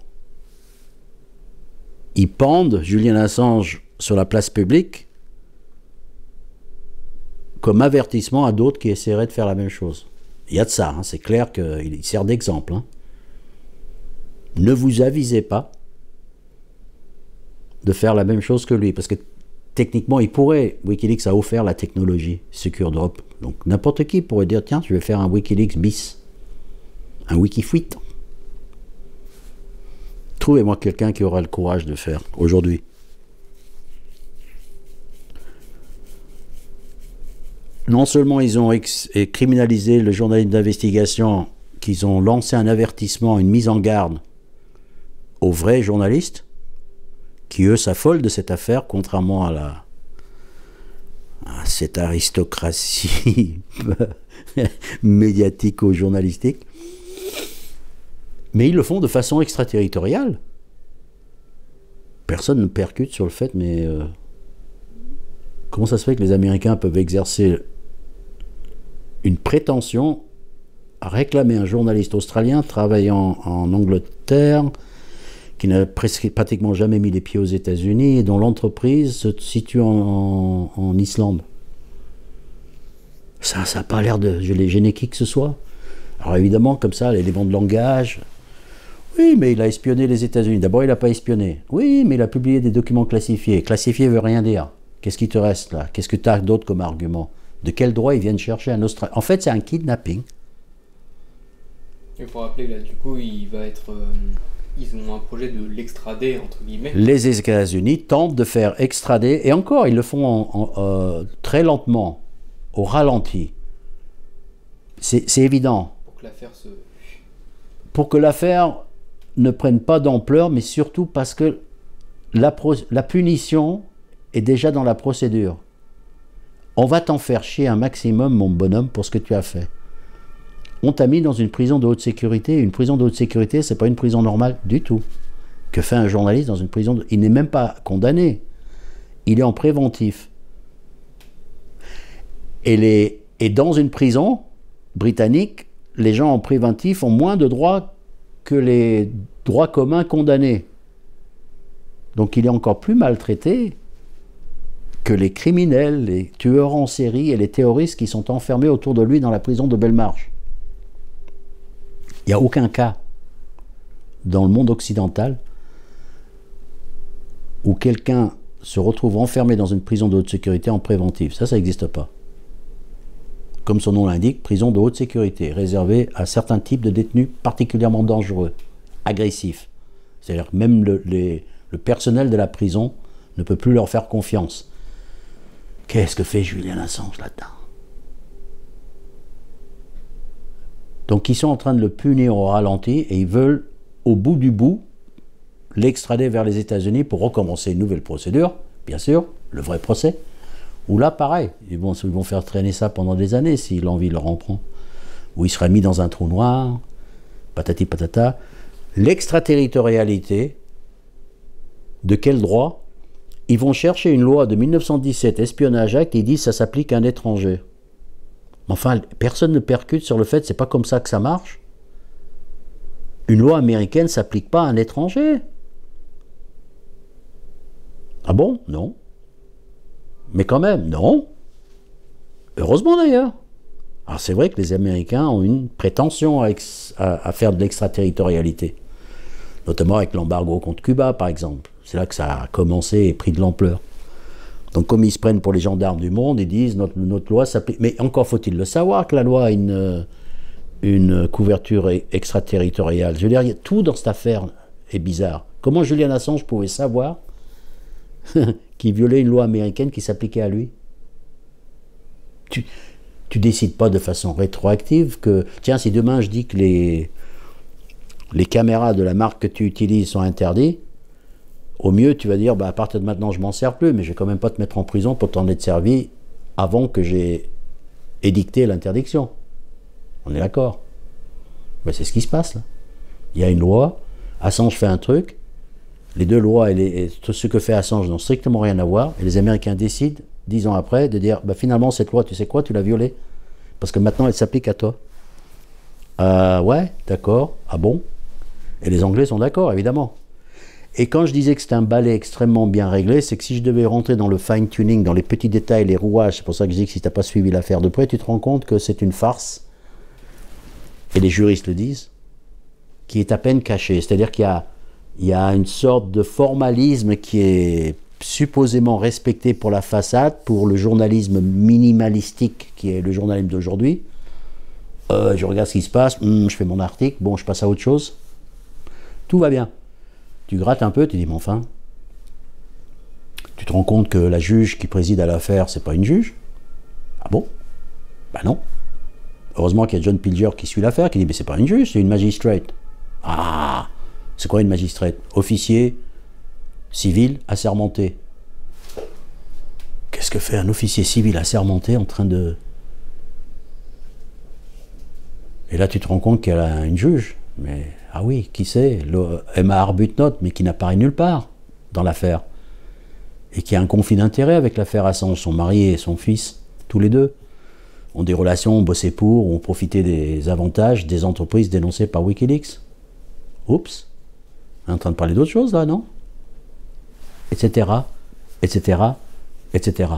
Ils pendent Julian Assange sur la place publique comme avertissement à d'autres qui essaieraient de faire la même chose. Il y a de ça, c'est clair qu'il sert d'exemple. Ne vous avisez pas de faire la même chose que lui, parce que techniquement, il pourrait, Wikileaks a offert la technologie Secure Drop, donc n'importe qui pourrait dire, tiens, je vais faire un Wikileaks bis, un Wikifuite. Trouvez-moi quelqu'un qui aura le courage de faire aujourd'hui. Non seulement ils ont criminalisé le journalisme d'investigation, qu'ils ont lancé un avertissement, une mise en garde aux vrais journalistes, qui eux s'affolent de cette affaire, contrairement à cette aristocratie médiatico-journalistique. Mais ils le font de façon extraterritoriale. Personne ne percute sur le fait, mais comment ça se fait que les Américains peuvent exercer une prétention à réclamer un journaliste australien travaillant en Angleterre, qui n'a pratiquement jamais mis les pieds aux États-Unis et dont l'entreprise se situe en Islande. Ça n'a pas l'air de gêner qui que ce soit. Alors évidemment, comme ça, l'élément de langage. Oui, mais il a espionné les États-Unis. D'abord, il n'a pas espionné. Oui, mais il a publié des documents classifiés. Classifié veut rien dire. Qu'est-ce qui te reste là? Qu'est-ce que tu as d'autre comme argument? De quel droit ils viennent chercher un Australien? En fait, c'est un kidnapping. Il faut rappeler, là, du coup, il va être... ils ont un projet de l'extrader, entre guillemets. Les États-Unis tentent de faire extrader, et encore, ils le font très lentement, au ralenti. C'est évident. Pour que l'affaire se... Pour que l'affaire ne prenne pas d'ampleur, mais surtout parce que la punition est déjà dans la procédure. On va t'en faire chier un maximum, mon bonhomme, pour ce que tu as fait. On t'a mis dans une prison de haute sécurité. Une prison de haute sécurité, c'est pas une prison normale du tout. Que fait un journaliste dans une prison Il n'est même pas condamné. Il est en préventif. Et dans une prison britannique, les gens en préventif ont moins de droits que les droits communs condamnés. Donc il est encore plus maltraité que les criminels, les tueurs en série et les terroristes qui sont enfermés autour de lui dans la prison de Belmarsh. Il n'y a aucun cas dans le monde occidental où quelqu'un se retrouve enfermé dans une prison de haute sécurité en préventif. Ça n'existe pas. Comme son nom l'indique, prison de haute sécurité, réservée à certains types de détenus particulièrement dangereux, agressifs. C'est-à-dire que même le personnel de la prison ne peut plus leur faire confiance. Qu'est-ce que fait Julian Assange là-dedans? Donc ils sont en train de le punir au ralenti et ils veulent, au bout du bout, l'extrader vers les États-Unis pour recommencer une nouvelle procédure, bien sûr, le vrai procès. Où là, pareil, ils vont faire traîner ça pendant des années si l'envie leur en prend. Où il sera mis dans un trou noir, patati patata. L'extraterritorialité, de quel droit? Ils vont chercher une loi de 1917, Espionnage Act, et ils disent que ça s'applique à un étranger. Enfin, personne ne percute sur le fait, c'est pas comme ça que ça marche. Une loi américaine ne s'applique pas à un étranger. Ah bon? Non. Mais quand même, non. Heureusement d'ailleurs. Alors c'est vrai que les Américains ont une prétention à faire de l'extraterritorialité. Notamment avec l'embargo contre Cuba, par exemple. C'est là que ça a commencé et pris de l'ampleur. Donc comme ils se prennent pour les gendarmes du monde, ils disent notre loi s'applique. Mais encore faut-il le savoir que la loi a une couverture extraterritoriale. Je veux dire, tout dans cette affaire est bizarre. Comment Julian Assange pouvait savoir qu'il violait une loi américaine qui s'appliquait à lui? Tu Tu décides pas de façon rétroactive que, tiens, si demain je dis que les caméras de la marque que tu utilises sont interdites, au mieux tu vas dire, bah, à partir de maintenant je m'en sers plus, mais je vais quand même pas te mettre en prison pour t'en être servi avant que j'ai édicté l'interdiction. On est d'accord? Ben, c'est ce qui se passe là. Il y a une loi, Assange fait un truc, les deux lois et tout ce que fait Assange n'ont strictement rien à voir, et les Américains décident, 10 ans après, de dire, bah, finalement cette loi, tu sais quoi, tu l'as violée, parce que maintenant elle s'applique à toi. Ouais, d'accord, ah bon? Et les Anglais sont d'accord, évidemment. Et quand je disais que c'était un balai extrêmement bien réglé, c'est que si je devais rentrer dans le fine-tuning, dans les petits détails, les rouages, c'est pour ça que je dis que si tu n'as pas suivi l'affaire de près, tu te rends compte que c'est une farce, et les juristes le disent, qui est à peine cachée. C'est-à-dire qu'il y a une sorte de formalisme qui est supposément respecté pour la façade, pour le journalisme minimalistique qui est le journalisme d'aujourd'hui. Je regarde ce qui se passe, je fais mon article, bon, je passe à autre chose. Tout va bien. Tu grattes un peu, tu dis, mais enfin, tu te rends compte que la juge qui préside à l'affaire, c'est pas une juge? Ah bon? Ben non. Heureusement qu'il y a John Pilger qui suit l'affaire, qui dit, mais c'est pas une juge, c'est une magistrate. Ah, c'est quoi une magistrate? Officier civil assermenté. Qu'est-ce que fait un officier civil assermenté en train de... Et là, tu te rends compte qu'elle a une juge. Mais, ah oui, qui c'est? Emma Arbuthnot, mais qui n'apparaît nulle part dans l'affaire. Et qui a un conflit d'intérêt avec l'affaire Assange. Son mari et son fils, tous les deux, ont des relations, ont bossé pour, ont profité des avantages des entreprises dénoncées par Wikileaks. Oups, on est en train de parler d'autre chose là, non? Etc., etc., etc.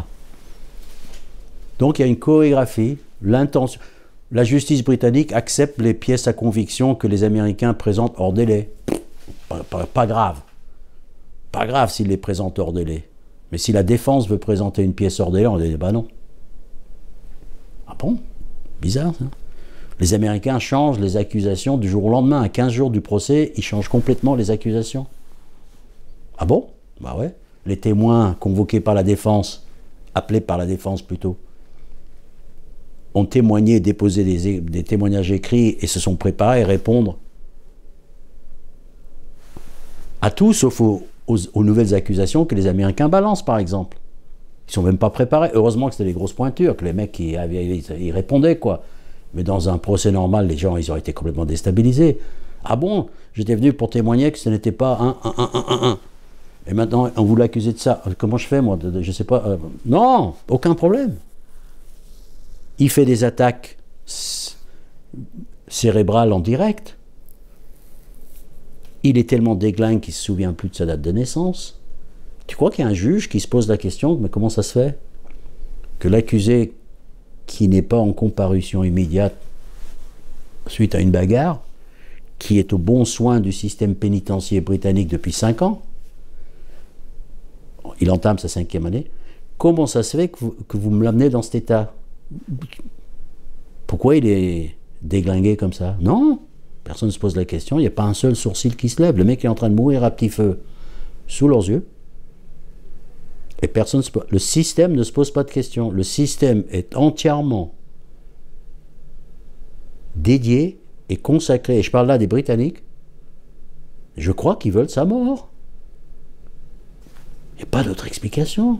Donc il y a une chorégraphie, l'intention. La justice britannique accepte les pièces à conviction que les Américains présentent hors délai. Pas grave. Pas grave s'ils les présentent hors délai. Mais si la défense veut présenter une pièce hors délai, on dit bah non. Ah bon? Bizarre ça. Les Américains changent les accusations du jour au lendemain. À 15 jours du procès, ils changent complètement les accusations. Ah bon? Bah ouais. Les témoins convoqués par la défense, appelés par la défense plutôt, ont témoigné, déposé des témoignages écrits et se sont préparés à répondre à tout, sauf aux nouvelles accusations que les Américains balancent, par exemple. Ils ne sont même pas préparés. Heureusement que c'était des grosses pointures, que les mecs ils répondaient, quoi. Mais dans un procès normal, les gens, ils auraient été complètement déstabilisés. Ah bon, j'étais venu pour témoigner que ce n'était pas un. Et maintenant, on voulait accuser de ça. Comment je fais, moi? Je ne sais pas. Non, aucun problème. Il fait des attaques cérébrales en direct. Il est tellement déglingue qu'il ne se souvient plus de sa date de naissance. Tu crois qu'il y a un juge qui se pose la question, mais comment ça se fait que l'accusé qui n'est pas en comparution immédiate suite à une bagarre, qui est au bon soin du système pénitentiaire britannique depuis 5 ans, il entame sa 5e année, comment ça se fait que vous me l'amenez dans cet état? Pourquoi il est déglingué comme ça? Non, personne ne se pose la question, il n'y a pas un seul sourcil qui se lève. Le mec est en train de mourir à petit feu sous leurs yeux. Et personne le système ne se pose pas de questions. Le système est entièrement dédié et consacré. Et je parle là des Britanniques. Je crois qu'ils veulent sa mort. Il n'y a pas d'autre explication.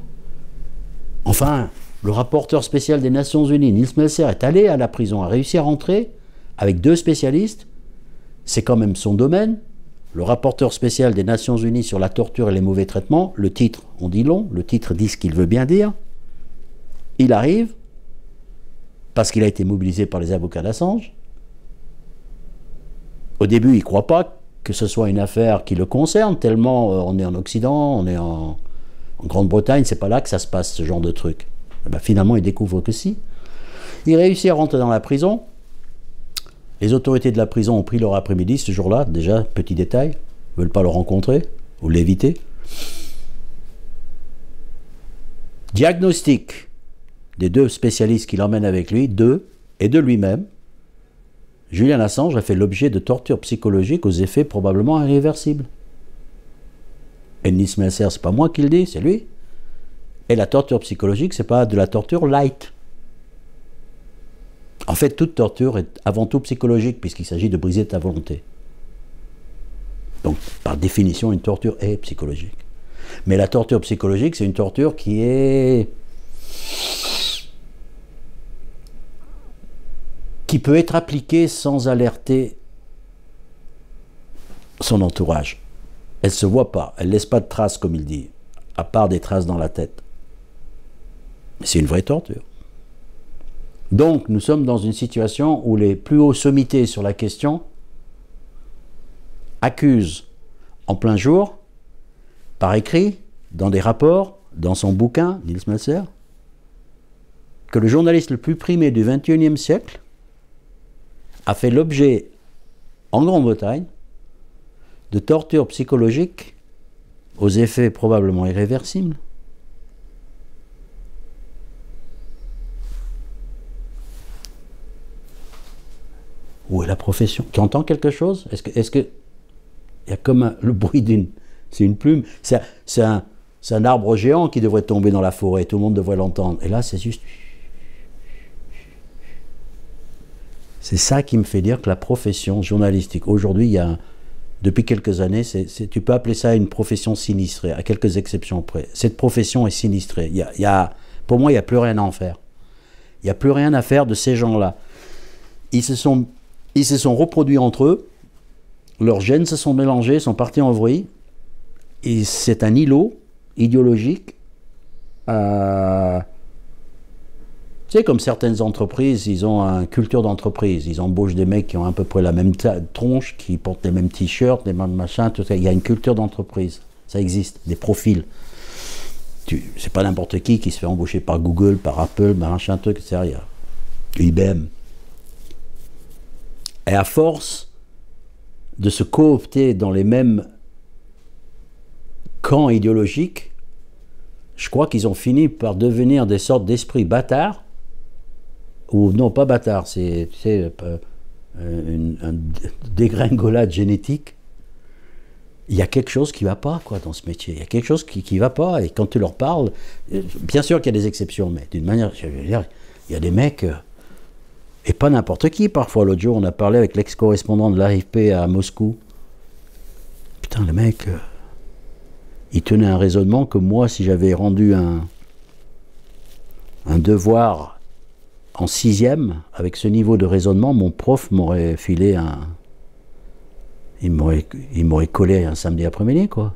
Enfin, le rapporteur spécial des Nations Unies, Nils Melzer, est allé à la prison, a réussi à rentrer avec 2 spécialistes. C'est quand même son domaine. Le rapporteur spécial des Nations Unies sur la torture et les mauvais traitements, le titre, on dit long, le titre dit ce qu'il veut bien dire. Il arrive, parce qu'il a été mobilisé par les avocats d'Assange. Au début, il ne croit pas que ce soit une affaire qui le concerne, tellement on est en Occident, on est en Grande-Bretagne, c'est pas là que ça se passe, ce genre de truc. Et ben, finalement, il découvre que si. Il réussit à rentrer dans la prison. Les autorités de la prison ont pris leur après-midi ce jour-là, déjà, petit détail, ne veulent pas le rencontrer, ou l'éviter. Diagnostic des 2 spécialistes qui l'emmènent avec lui, et de lui-même. Julian Assange a fait l'objet de tortures psychologiques aux effets probablement irréversibles. Et Nils Melzer, c'est pas moi qui le dis, c'est lui. Et la torture psychologique, c'est pas de la torture light. En fait, toute torture est avant tout psychologique, puisqu'il s'agit de briser ta volonté. Donc, par définition, une torture est psychologique. Mais la torture psychologique, c'est une torture qui peut être appliquée sans alerter son entourage. Elle ne se voit pas, elle ne laisse pas de traces, comme il dit, à part des traces dans la tête. Mais c'est une vraie torture. Donc, nous sommes dans une situation où les plus hauts sommités sur la question accusent en plein jour, par écrit, dans des rapports, dans son bouquin, Nils Melzer, que le journaliste le plus primé du XXIe siècle a fait l'objet, en Grande-Bretagne, de tortures psychologiques aux effets probablement irréversibles. Où est la profession? Tu entends quelque chose? Est-ce que il y a comme le bruit d'une... C'est une plume. C'est un arbre géant qui devrait tomber dans la forêt. Tout le monde devrait l'entendre. Et là, c'est juste... C'est ça qui me fait dire que la profession journalistique, aujourd'hui, il y a... Depuis quelques années, tu peux appeler ça une profession sinistrée, à quelques exceptions près. Cette profession est sinistrée. Pour moi, il n'y a plus rien à en faire. Il n'y a plus rien à faire de ces gens-là. Ils se sont reproduits entre eux, leurs gènes se sont mélangés, sont partis en vrille, et c'est un îlot idéologique. Tu sais, comme certaines entreprises, ils ont une culture d'entreprise, ils embauchent des mecs qui ont à peu près la même tronche, qui portent les mêmes t-shirts, les mêmes machins, tout ça. Il y a une culture d'entreprise, ça existe, des profils. C'est pas n'importe qui se fait embaucher par Google, par Apple, machin, truc, c'est rien. IBM. Et à force de se coopter dans les mêmes camps idéologiques, je crois qu'ils ont fini par devenir des sortes d'esprits bâtards, ou non pas bâtards, c'est une dégringolade génétique. Il y a quelque chose qui ne va pas dans ce métier, il y a quelque chose qui ne va pas, et quand tu leur parles, bien sûr qu'il y a des exceptions, mais d'une manière, je veux dire, il y a des mecs... Et pas n'importe qui, parfois. L'autre jour, on a parlé avec l'ex-correspondant de l'AFP à Moscou. Putain, le mec, il tenait un raisonnement que moi, si j'avais rendu un devoir en 6e, avec ce niveau de raisonnement, mon prof m'aurait filé il m'aurait collé un samedi après-midi, quoi.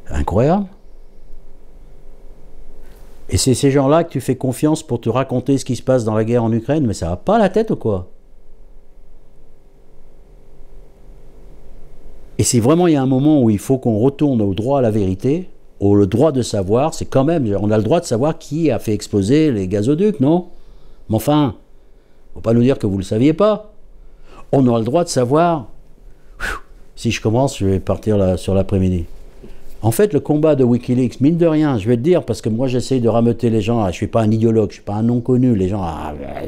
Incroyable. Et c'est ces gens-là que tu fais confiance pour te raconter ce qui se passe dans la guerre en Ukraine, mais ça va pas la tête ou quoi? Et si vraiment il y a un moment où il faut qu'on retourne au droit à la vérité, au droit de savoir, c'est quand même, on a le droit de savoir qui a fait exploser les gazoducs, non? Mais enfin, faut pas nous dire que vous le saviez pas. On a le droit de savoir. Si je commence, je vais partir là, sur l'après-midi. En fait, le combat de Wikileaks, mine de rien, je vais te dire, parce que moi j'essaye de rameuter les gens, je ne suis pas un idéologue, je ne suis pas un non-connu, les gens,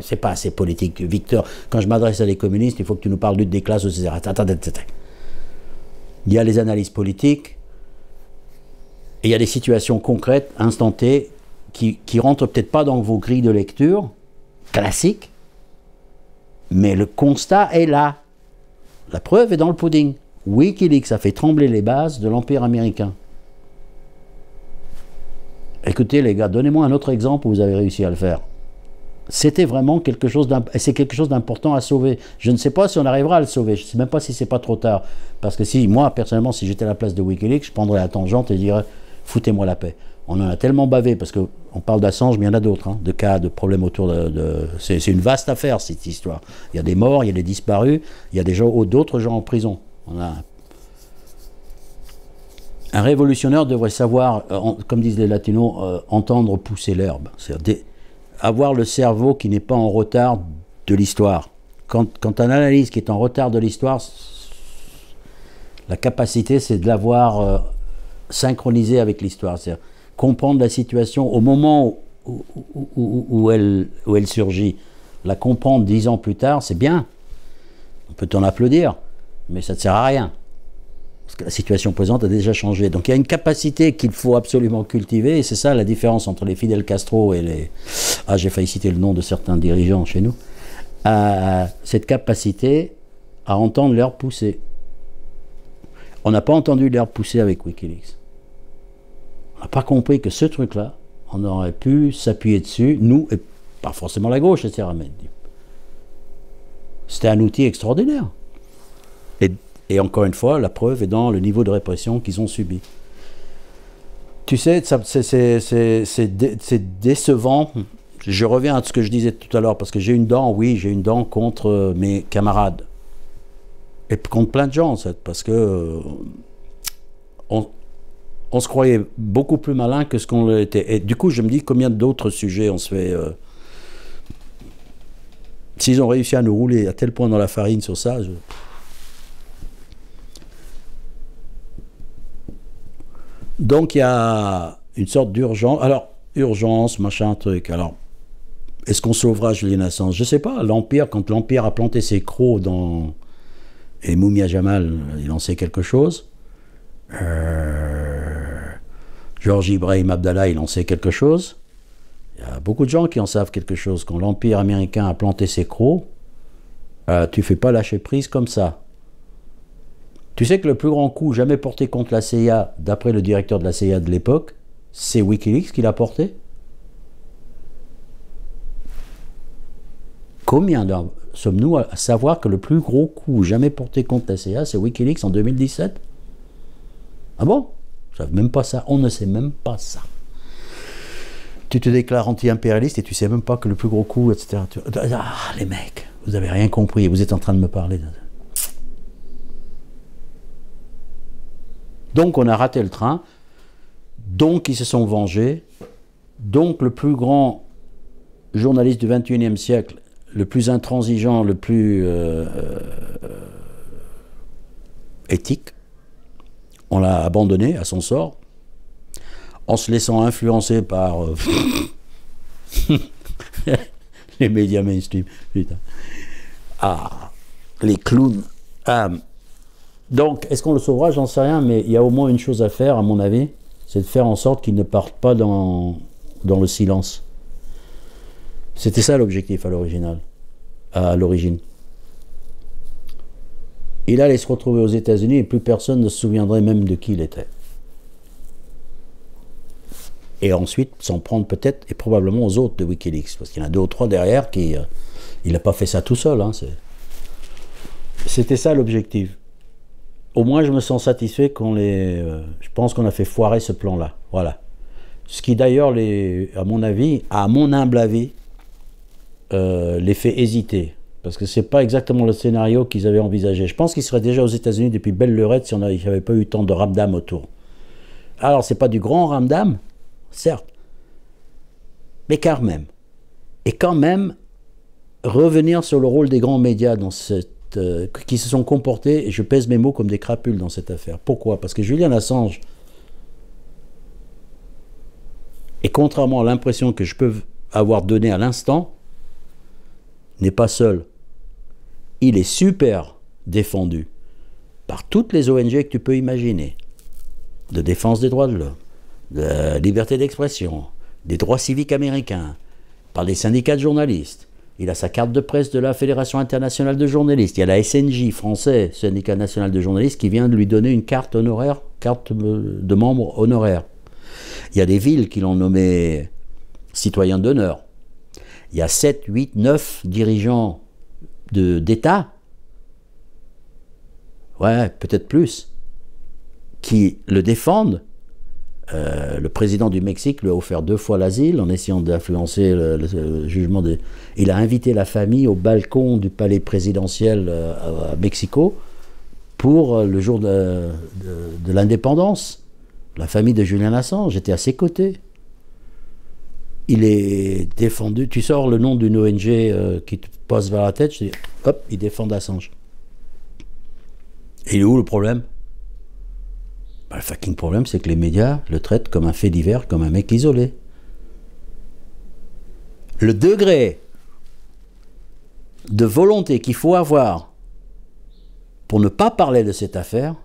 c'est pas assez politique. Victor, quand je m'adresse à des communistes, il faut que tu nous parles lutte des classes, etc. Attends. Il y a les analyses politiques, et il y a des situations concrètes, instantées, qui rentrent peut-être pas dans vos grilles de lecture, classiques, mais le constat est là. La preuve est dans le pudding. Wikileaks a fait trembler les bases de l'Empire américain. Écoutez les gars, donnez-moi un autre exemple où vous avez réussi à le faire. C'était vraiment quelque chose d'important à sauver. Je ne sais pas si on arrivera à le sauver, je ne sais même pas si c'est pas trop tard. Parce que si, moi, personnellement, si j'étais à la place de Wikileaks, je prendrais la tangente et je dirais, foutez-moi la paix. On en a tellement bavé, parce qu'on parle d'Assange, mais il y en a d'autres, de cas, de problèmes autour de... C'est une vaste affaire, cette histoire. Il y a des morts, il y a des disparus, il y a d'autres gens en prison. Un révolutionnaire devrait savoir, comme disent les latinos, entendre pousser l'herbe. C'est-à-dire avoir le cerveau qui n'est pas en retard de l'histoire. Quand on analyse qui est en retard de l'histoire, la capacité, c'est de l'avoir synchronisé avec l'histoire. C'est-à-dire comprendre la situation au moment où elle surgit. La comprendre 10 ans plus tard, c'est bien. On peut t'en applaudir. Mais ça ne sert à rien, parce que la situation présente a déjà changé. Donc il y a une capacité qu'il faut absolument cultiver, et c'est ça la différence entre les Fidel Castro et ah, j'ai failli citer le nom de certains dirigeants chez nous, cette capacité à entendre l'herbe pousser. On n'a pas entendu l'herbe pousser avec Wikileaks. On n'a pas compris que ce truc-là, on aurait pu s'appuyer dessus, nous, et pas forcément la gauche, etc. C'était un outil extraordinaire. Et encore une fois, la preuve est dans le niveau de répression qu'ils ont subi. Tu sais, c'est décevant. Je reviens à ce que je disais tout à l'heure, parce que j'ai une dent, oui, j'ai une dent contre mes camarades. Et contre plein de gens, en fait, parce que on se croyait beaucoup plus malin que ce qu'on l'était. Et du coup, je me dis combien d'autres sujets on se fait... S'ils ont réussi à nous rouler à tel point dans la farine sur ça... Donc il y a une sorte d'urgence. Alors, urgence, machin, truc. Alors, est-ce qu'on sauvera Julian Assange? Je ne sais pas. L'Empire, quand l'Empire a planté ses crocs dans... Et Mumia Jamal, il en sait quelque chose. Georges Ibrahim Abdallah, il en sait quelque chose. Il y a beaucoup de gens qui en savent quelque chose. Quand l'Empire américain a planté ses crocs, tu ne fais pas lâcher prise comme ça. Tu sais que le plus grand coup jamais porté contre la CIA, d'après le directeur de la CIA de l'époque, c'est Wikileaks qui l'a porté? Combien sommes-nous à savoir que le plus gros coup jamais porté contre la CIA, c'est Wikileaks en 2017? Ah bon? Ils ne savent même pas ça. On ne sait même pas ça. Tu te déclares anti-impérialiste et tu ne sais même pas que le plus gros coup, etc. Ah, les mecs, vous n'avez rien compris. Vous êtes en train de me parler de... Donc on a raté le train, donc ils se sont vengés, donc le plus grand journaliste du XXIe siècle, le plus intransigeant, le plus éthique, on l'a abandonné à son sort, en se laissant influencer par les médias mainstream, putain. Ah, les clowns. Donc, est-ce qu'on le sauvera? J'en sais rien, mais il y a au moins une chose à faire, à mon avis, c'est de faire en sorte qu'il ne parte pas dans le silence. C'était ça l'objectif à l'origine. Il allait se retrouver aux États-Unis et plus personne ne se souviendrait même de qui il était. Et ensuite, s'en prendre peut-être et probablement aux autres de Wikileaks, parce qu'il y en a 2 ou 3 derrière qui... il n'a pas fait ça tout seul. Hein, c'était ça l'objectif. Au moins, je me sens satisfait qu'on les... je pense qu'on a fait foirer ce plan-là. Voilà. Ce qui, d'ailleurs, à mon avis, à mon humble avis, les fait hésiter. Parce que ce n'est pas exactement le scénario qu'ils avaient envisagé. Je pense qu'ils seraient déjà aux États-Unis depuis belle lurette si il n'y avait pas eu tant de ramdam autour. Alors, ce n'est pas du grand ramdam, certes, mais quand même. Et quand même, revenir sur le rôle des grands médias dans qui se sont comportés, et je pèse mes mots, comme des crapules dans cette affaire. Pourquoi? Parce que Julian Assange, et contrairement à l'impression que je peux avoir donnée à l'instant, n'est pas seul. Il est super défendu par toutes les ONG que tu peux imaginer, de défense des droits de l'homme, de liberté d'expression, des droits civiques américains, par les syndicats de journalistes. Il a sa carte de presse de la Fédération internationale de journalistes. Il y a la SNJ français, syndicat national de journalistes, qui vient de lui donner une carte honoraire, carte de membre honoraire. Il y a des villes qui l'ont nommé citoyen d'honneur. Il y a 7, 8, 9 dirigeants d'État, ouais, peut-être plus, qui le défendent. Le président du Mexique lui a offert 2 fois l'asile en essayant d'influencer le jugement. Il a invité la famille au balcon du palais présidentiel à Mexico pour le jour de l'indépendance. La famille de Julian Assange était à ses côtés. Il est défendu. Tu sors le nom d'une ONG qui te passe vers la tête, je dis, hop, ils défendent Assange. Et il est où le problème? Le fucking problème, c'est que les médias le traitent comme un fait divers, comme un mec isolé. Le degré de volonté qu'il faut avoir pour ne pas parler de cette affaire,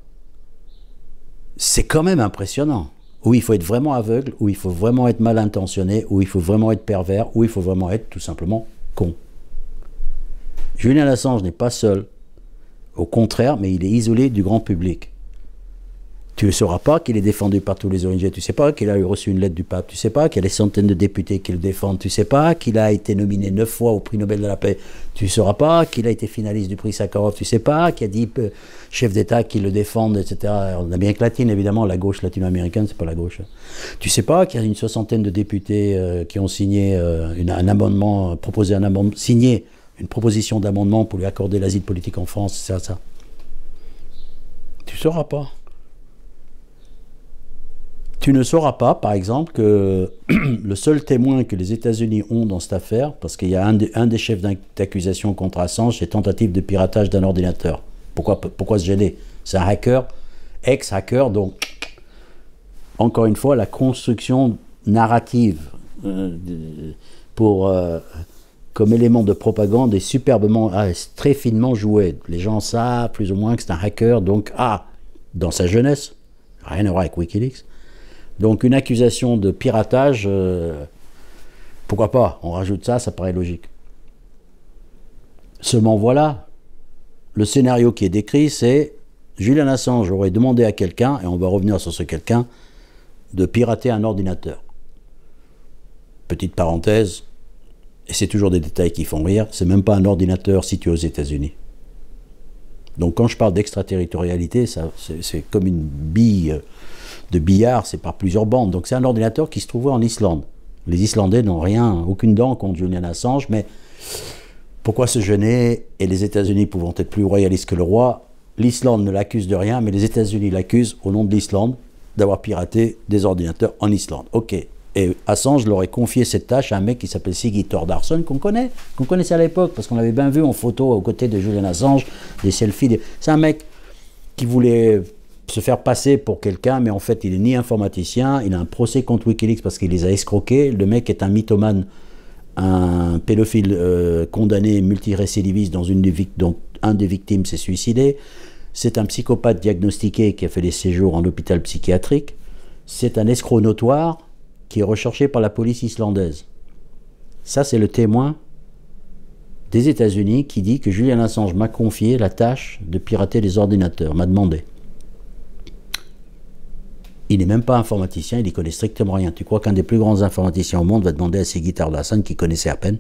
c'est quand même impressionnant. où il faut être vraiment aveugle, où il faut vraiment être mal intentionné, où il faut vraiment être pervers, où il faut vraiment être tout simplement con. Julian Assange n'est pas seul. Au contraire, mais il est isolé du grand public. Tu ne sauras pas qu'il est défendu par tous les ONG, tu ne sais pas qu'il a reçu une lettre du pape, tu ne sais pas qu'il y a des centaines de députés qui le défendent, tu ne sais pas qu'il a été nominé 9 fois au prix Nobel de la paix, tu ne sauras pas qu'il a été finaliste du prix Sakharov, tu ne sais pas qu'il y a 10 chefs d'État qui le défendent, etc. En Amérique latine, évidemment, la gauche latino-américaine, c'est pas la gauche. Tu ne sais pas qu'il y a une soixantaine de députés qui ont signé un amendement, proposé un amendement, signé une proposition d'amendement pour lui accorder l'asile politique en France, c'est ça. Tu ne sauras pas. Tu ne sauras pas, par exemple, que le seul témoin que les États-Unis ont dans cette affaire, parce qu'il y a un des chefs d'accusation contre Assange, c'est tentative de piratage d'un ordinateur. Pourquoi se gêner? C'est un hacker, ex-hacker, donc, encore une fois, la construction narrative comme élément de propagande est superbement, très finement joué. Les gens savent plus ou moins que c'est un hacker, donc, dans sa jeunesse, rien à voir avec Wikileaks. Donc une accusation de piratage, pourquoi pas? On rajoute ça, ça paraît logique. Seulement voilà, le scénario qui est décrit, c'est Julian Assange aurait demandé à quelqu'un, et on va revenir sur ce quelqu'un, de pirater un ordinateur. Petite parenthèse, et c'est toujours des détails qui font rire, c'est même pas un ordinateur situé aux États-Unis. Donc quand je parle d'extraterritorialité, c'est comme une bille de billard, c'est par plusieurs bandes. Donc c'est un ordinateur qui se trouvait en Islande. Les Islandais n'ont aucune dent contre Julian Assange, mais pourquoi se gêner? Et les États-Unis pouvant être plus royalistes que le roi, l'Islande ne l'accuse de rien, mais les États-Unis l'accusent au nom de l'Islande d'avoir piraté des ordinateurs en Islande. Ok. Et Assange leur aurait confié cette tâche à un mec qui s'appelle Siggy Thordarson, qu'on connaissait à l'époque, parce qu'on l'avait bien vu en photo aux côtés de Julian Assange, des selfies. C'est un mec qui voulait se faire passer pour quelqu'un, mais en fait il n'est ni informaticien, il a un procès contre Wikileaks parce qu'il les a escroqués. Le mec est un mythomane, un pédophile condamné multirécidiviste dont un des victimes s'est suicidé. C'est un psychopathe diagnostiqué qui a fait des séjours en hôpital psychiatrique. C'est un escroc notoire qui est recherché par la police islandaise. Ça, c'est le témoin des États-Unis qui dit que Julian Assange m'a confié la tâche de pirater les ordinateurs, m'a demandé. Il n'est même pas informaticien, il n'y connaît strictement rien. Tu crois qu'un des plus grands informaticiens au monde va demander à Siggy Thordarson, qui connaissait à peine?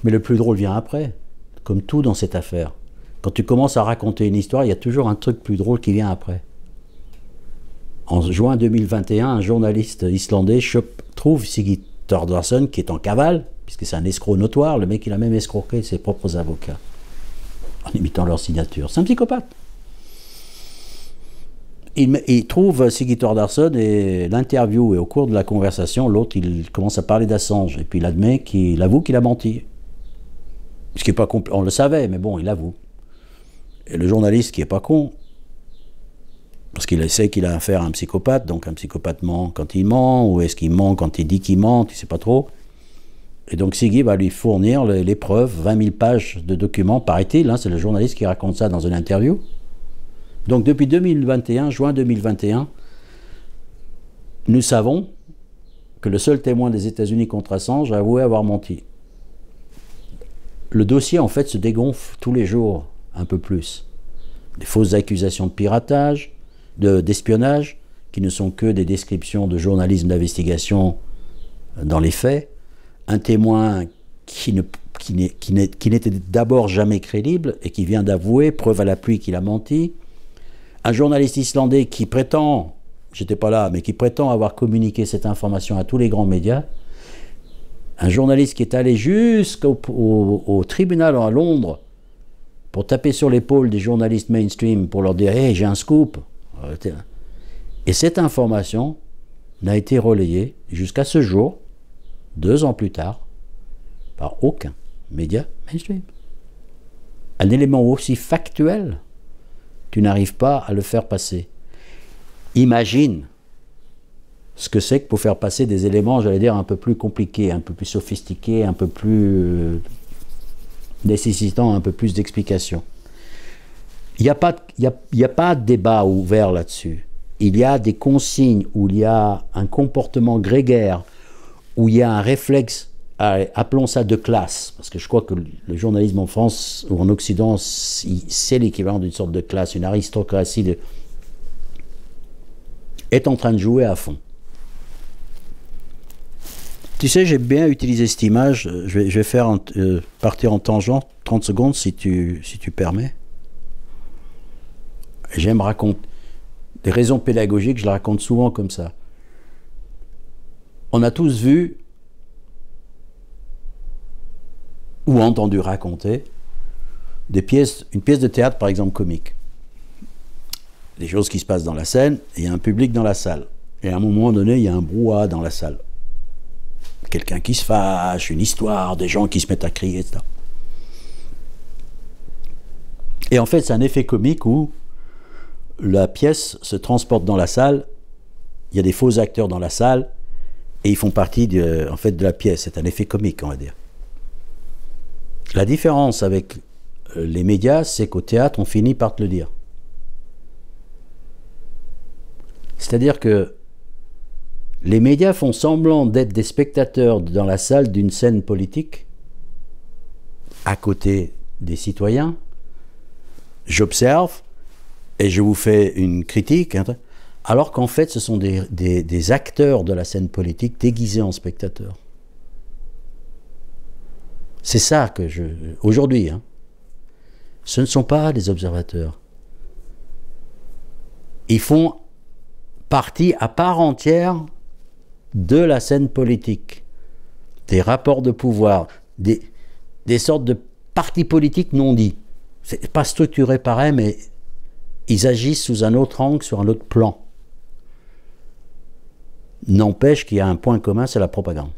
Mais le plus drôle vient après, comme tout dans cette affaire. Quand tu commences à raconter une histoire, il y a toujours un truc plus drôle qui vient après. En juin 2021, un journaliste islandais trouve Siggy Thordarson qui est en cavale, puisque c'est un escroc notoire. Le mec, il a même escroqué ses propres avocats en imitant leur signature. C'est un psychopathe. Il trouve Siggy Thordarson et l'interview, et au cours de la conversation, l'autre, il commence à parler d'Assange, et puis il avoue qu'il a menti. Ce qui est pas on le savait, mais bon, il avoue. Et le journaliste, qui est pas con, parce qu'il sait qu'il a affaire à un psychopathe, donc un psychopathe ment quand il ment, ou est-ce qu'il ment quand il dit qu'il ment, tu sais pas trop. Et donc Siggy va lui fournir les preuves, 20 000 pages de documents, paraît-il, c'est le journaliste qui raconte ça dans une interview. Donc depuis 2021, juin 2021, nous savons que le seul témoin des États-Unis contre Assange a avoué avoir menti. Le dossier en fait se dégonfle tous les jours, un peu plus. Des fausses accusations de piratage, d'espionnage, qui ne sont que des descriptions de journalisme d'investigation dans les faits. Un témoin qui n'était d'abord jamais crédible et qui vient d'avouer, preuve à l'appui qu'il a menti. Un journaliste islandais qui prétend, j'étais pas là, mais qui prétend avoir communiqué cette information à tous les grands médias. Un journaliste qui est allé jusqu'au tribunal à Londres pour taper sur l'épaule des journalistes mainstream pour leur dire « Hey, j'ai un scoop ». Et cette information n'a été relayée jusqu'à ce jour, 2 ans plus tard, par aucun média mainstream. Un élément aussi factuel, tu n'arrives pas à le faire passer. Imagine ce que c'est que pour faire passer des éléments, j'allais dire, un peu plus compliqués, un peu plus sophistiqués, un peu plus nécessitant un peu plus d'explications. Il n'y a pas de débat ouvert là-dessus. Il y a des consignes où il y a un comportement grégaire, où il y a un réflexe, appelons ça de classe, parce que je crois que le journalisme en France ou en Occident, c'est l'équivalent d'une sorte de classe, une aristocratie est en train de jouer à fond. Tu sais, j'ai bien utilisé cette image, je vais faire partir en tangent, 30 secondes si tu permets. J'aime raconter des raisons pédagogiques, je les raconte souvent comme ça. On a tous vu ou entendu raconter une pièce de théâtre, par exemple, comique. Des choses qui se passent dans la scène, et il y a un public dans la salle. Et à un moment donné, il y a un brouhaha dans la salle. Quelqu'un qui se fâche, une histoire, des gens qui se mettent à crier, etc. Et en fait, c'est un effet comique où la pièce se transporte dans la salle, il y a des faux acteurs dans la salle, et ils font partie de la pièce. C'est un effet comique, on va dire. La différence avec les médias, c'est qu'au théâtre, on finit par te le dire. C'est-à-dire que les médias font semblant d'être des spectateurs dans la salle d'une scène politique, à côté des citoyens. J'observe, et je vous fais une critique, alors qu'en fait, ce sont des acteurs de la scène politique déguisés en spectateurs. C'est ça que aujourd'hui, ce ne sont pas des observateurs. Ils font partie à part entière de la scène politique, des rapports de pouvoir, des sortes de partis politiques non dits. C'est pas structuré pareil, mais ils agissent sous un autre angle, sur un autre plan. N'empêche qu'il y a un point commun, c'est la propagande.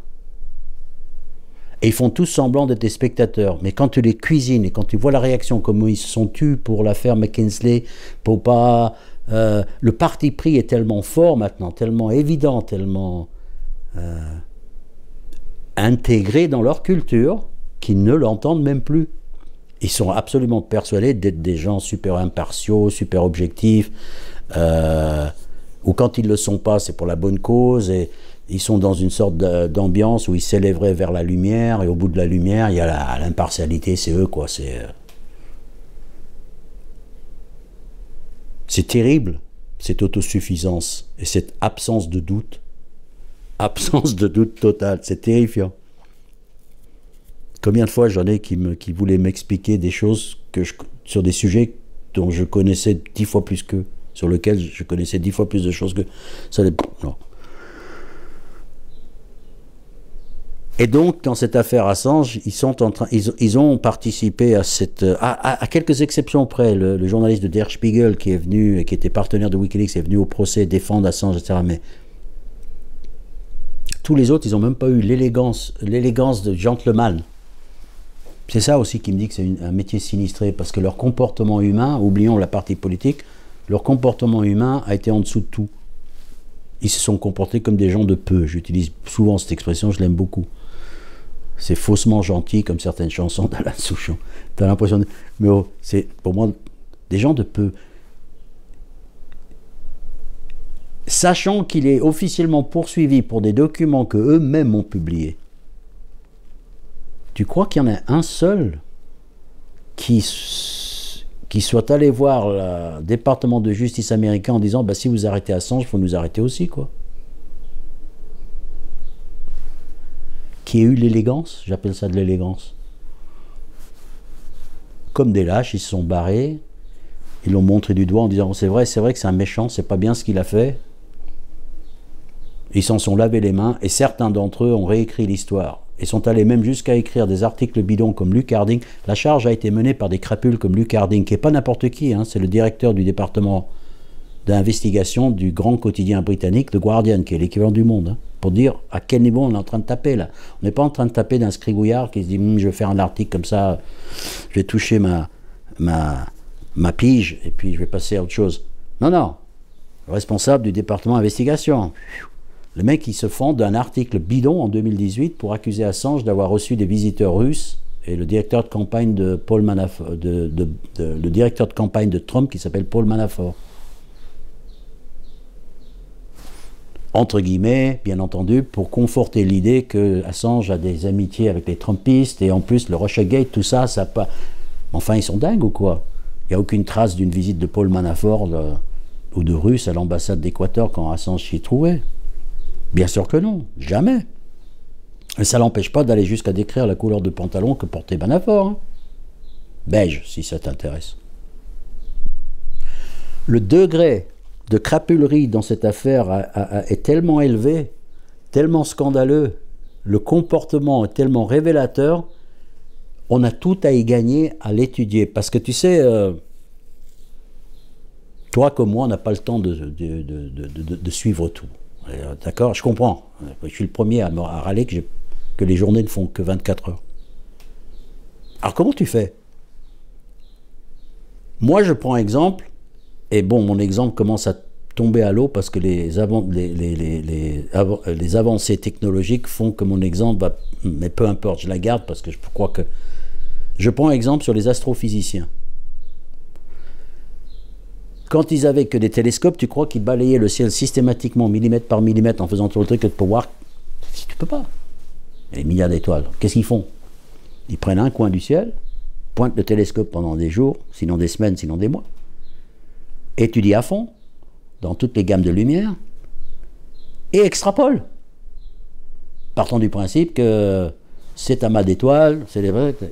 Et ils font tous semblant d'être des spectateurs. Mais quand tu les cuisines et quand tu vois la réaction, comment ils se sont tus pour l'affaire McKinsey, pour pas... le parti pris est tellement fort maintenant, tellement évident, tellement intégré dans leur culture, qu'ils ne l'entendent même plus. Ils sont absolument persuadés d'être des gens super impartiaux, super objectifs, ou quand ils ne le sont pas, c'est pour la bonne cause, et ils sont dans une sorte d'ambiance où ils s'élèveraient vers la lumière, et au bout de la lumière, il y a l'impartialité, c'est eux, quoi. C'est terrible, cette autosuffisance, et cette absence de doute totale, c'est terrifiant. Combien de fois j'en ai qui voulaient m'expliquer des choses sur des sujets dont je connaissais 10 fois plus qu'eux, sur lesquels je connaissais 10 fois plus de choses que ça. Non. Et donc, dans cette affaire Assange, ils ont participé à à quelques exceptions près. Le journaliste de Der Spiegel qui est venu, qui était partenaire de Wikileaks, est venu au procès défendre Assange, etc. Mais tous les autres, ils n'ont même pas eu l'élégance de gentleman. C'est ça aussi qui me dit que c'est un métier sinistré, parce que leur comportement humain, oublions la partie politique, leur comportement humain a été en dessous de tout. Ils se sont comportés comme des gens de peu. J'utilise souvent cette expression, je l'aime beaucoup. C'est faussement gentil, comme certaines chansons d'Alain Souchon. T'as l'impression de... Mais c'est pour moi des gens de peu. Sachant qu'il est officiellement poursuivi pour des documents que eux-mêmes ont publiés. Tu crois qu'il y en a un seul qui soit allé voir le département de justice américain en disant bah, si vous arrêtez Assange, il faut nous arrêter aussi, quoi. Qui ait eu l'élégance, j'appelle ça de l'élégance. Comme des lâches, ils se sont barrés, ils l'ont montré du doigt en disant c'est vrai que c'est un méchant, c'est pas bien ce qu'il a fait. Ils s'en sont lavés les mains, et certains d'entre eux ont réécrit l'histoire. Et sont allés même jusqu'à écrire des articles bidons comme Luke Harding. La charge a été menée par des crapules comme Luke Harding, qui n'est pas n'importe qui, c'est le directeur du département d'investigation du grand quotidien britannique, The Guardian, qui est l'équivalent du Monde, pour dire à quel niveau on est en train de taper là. On n'est pas en train de taper d'un scribouillard qui se dit je vais faire un article comme ça, je vais toucher ma pige, et puis je vais passer à autre chose. Non, non, le responsable du département d'investigation. Le mec, il se fend d'un article bidon en 2018 pour accuser Assange d'avoir reçu des visiteurs russes et le directeur de campagne de Paul Manafort, le directeur de campagne de Trump qui s'appelle Paul Manafort. Entre guillemets, bien entendu, pour conforter l'idée que Assange a des amitiés avec les Trumpistes, et en plus le Russiagate, tout ça, ça pas... Enfin, ils sont dingues ou quoi? Il n'y a aucune trace d'une visite de Paul Manafort ou de Russes à l'ambassade d'Équateur quand Assange s'y est trouvé. Bien sûr que non, jamais. Et ça l'empêche pas d'aller jusqu'à décrire la couleur de pantalon que portait Manafort. Hein. Beige, si ça t'intéresse. Le degré de crapulerie dans cette affaire est tellement élevé, tellement scandaleux, le comportement est tellement révélateur, on a tout à y gagner à l'étudier. Parce que tu sais, toi comme moi, on n'a pas le temps de suivre tout. D'accord? Je comprends. Je suis le premier à râler que les journées ne font que 24 heures. Alors comment tu fais? Moi, je prends exemple, et bon, mon exemple commence à tomber à l'eau parce que les avancées technologiques font que mon exemple va... Mais peu importe, je la garde parce que je crois que... Je prends exemple sur les astrophysiciens. Quand ils avaient que des télescopes, tu crois qu'ils balayaient le ciel systématiquement, millimètre par millimètre, en faisant tout le truc pour voir... Tu peux pas. Il y a des milliards d'étoiles. Qu'est-ce qu'ils font? Ils prennent un coin du ciel, pointent le télescope pendant des jours, sinon des semaines, sinon des mois, étudient à fond, dans toutes les gammes de lumière, et extrapolent. Partant du principe que c'est un amas d'étoiles, c'est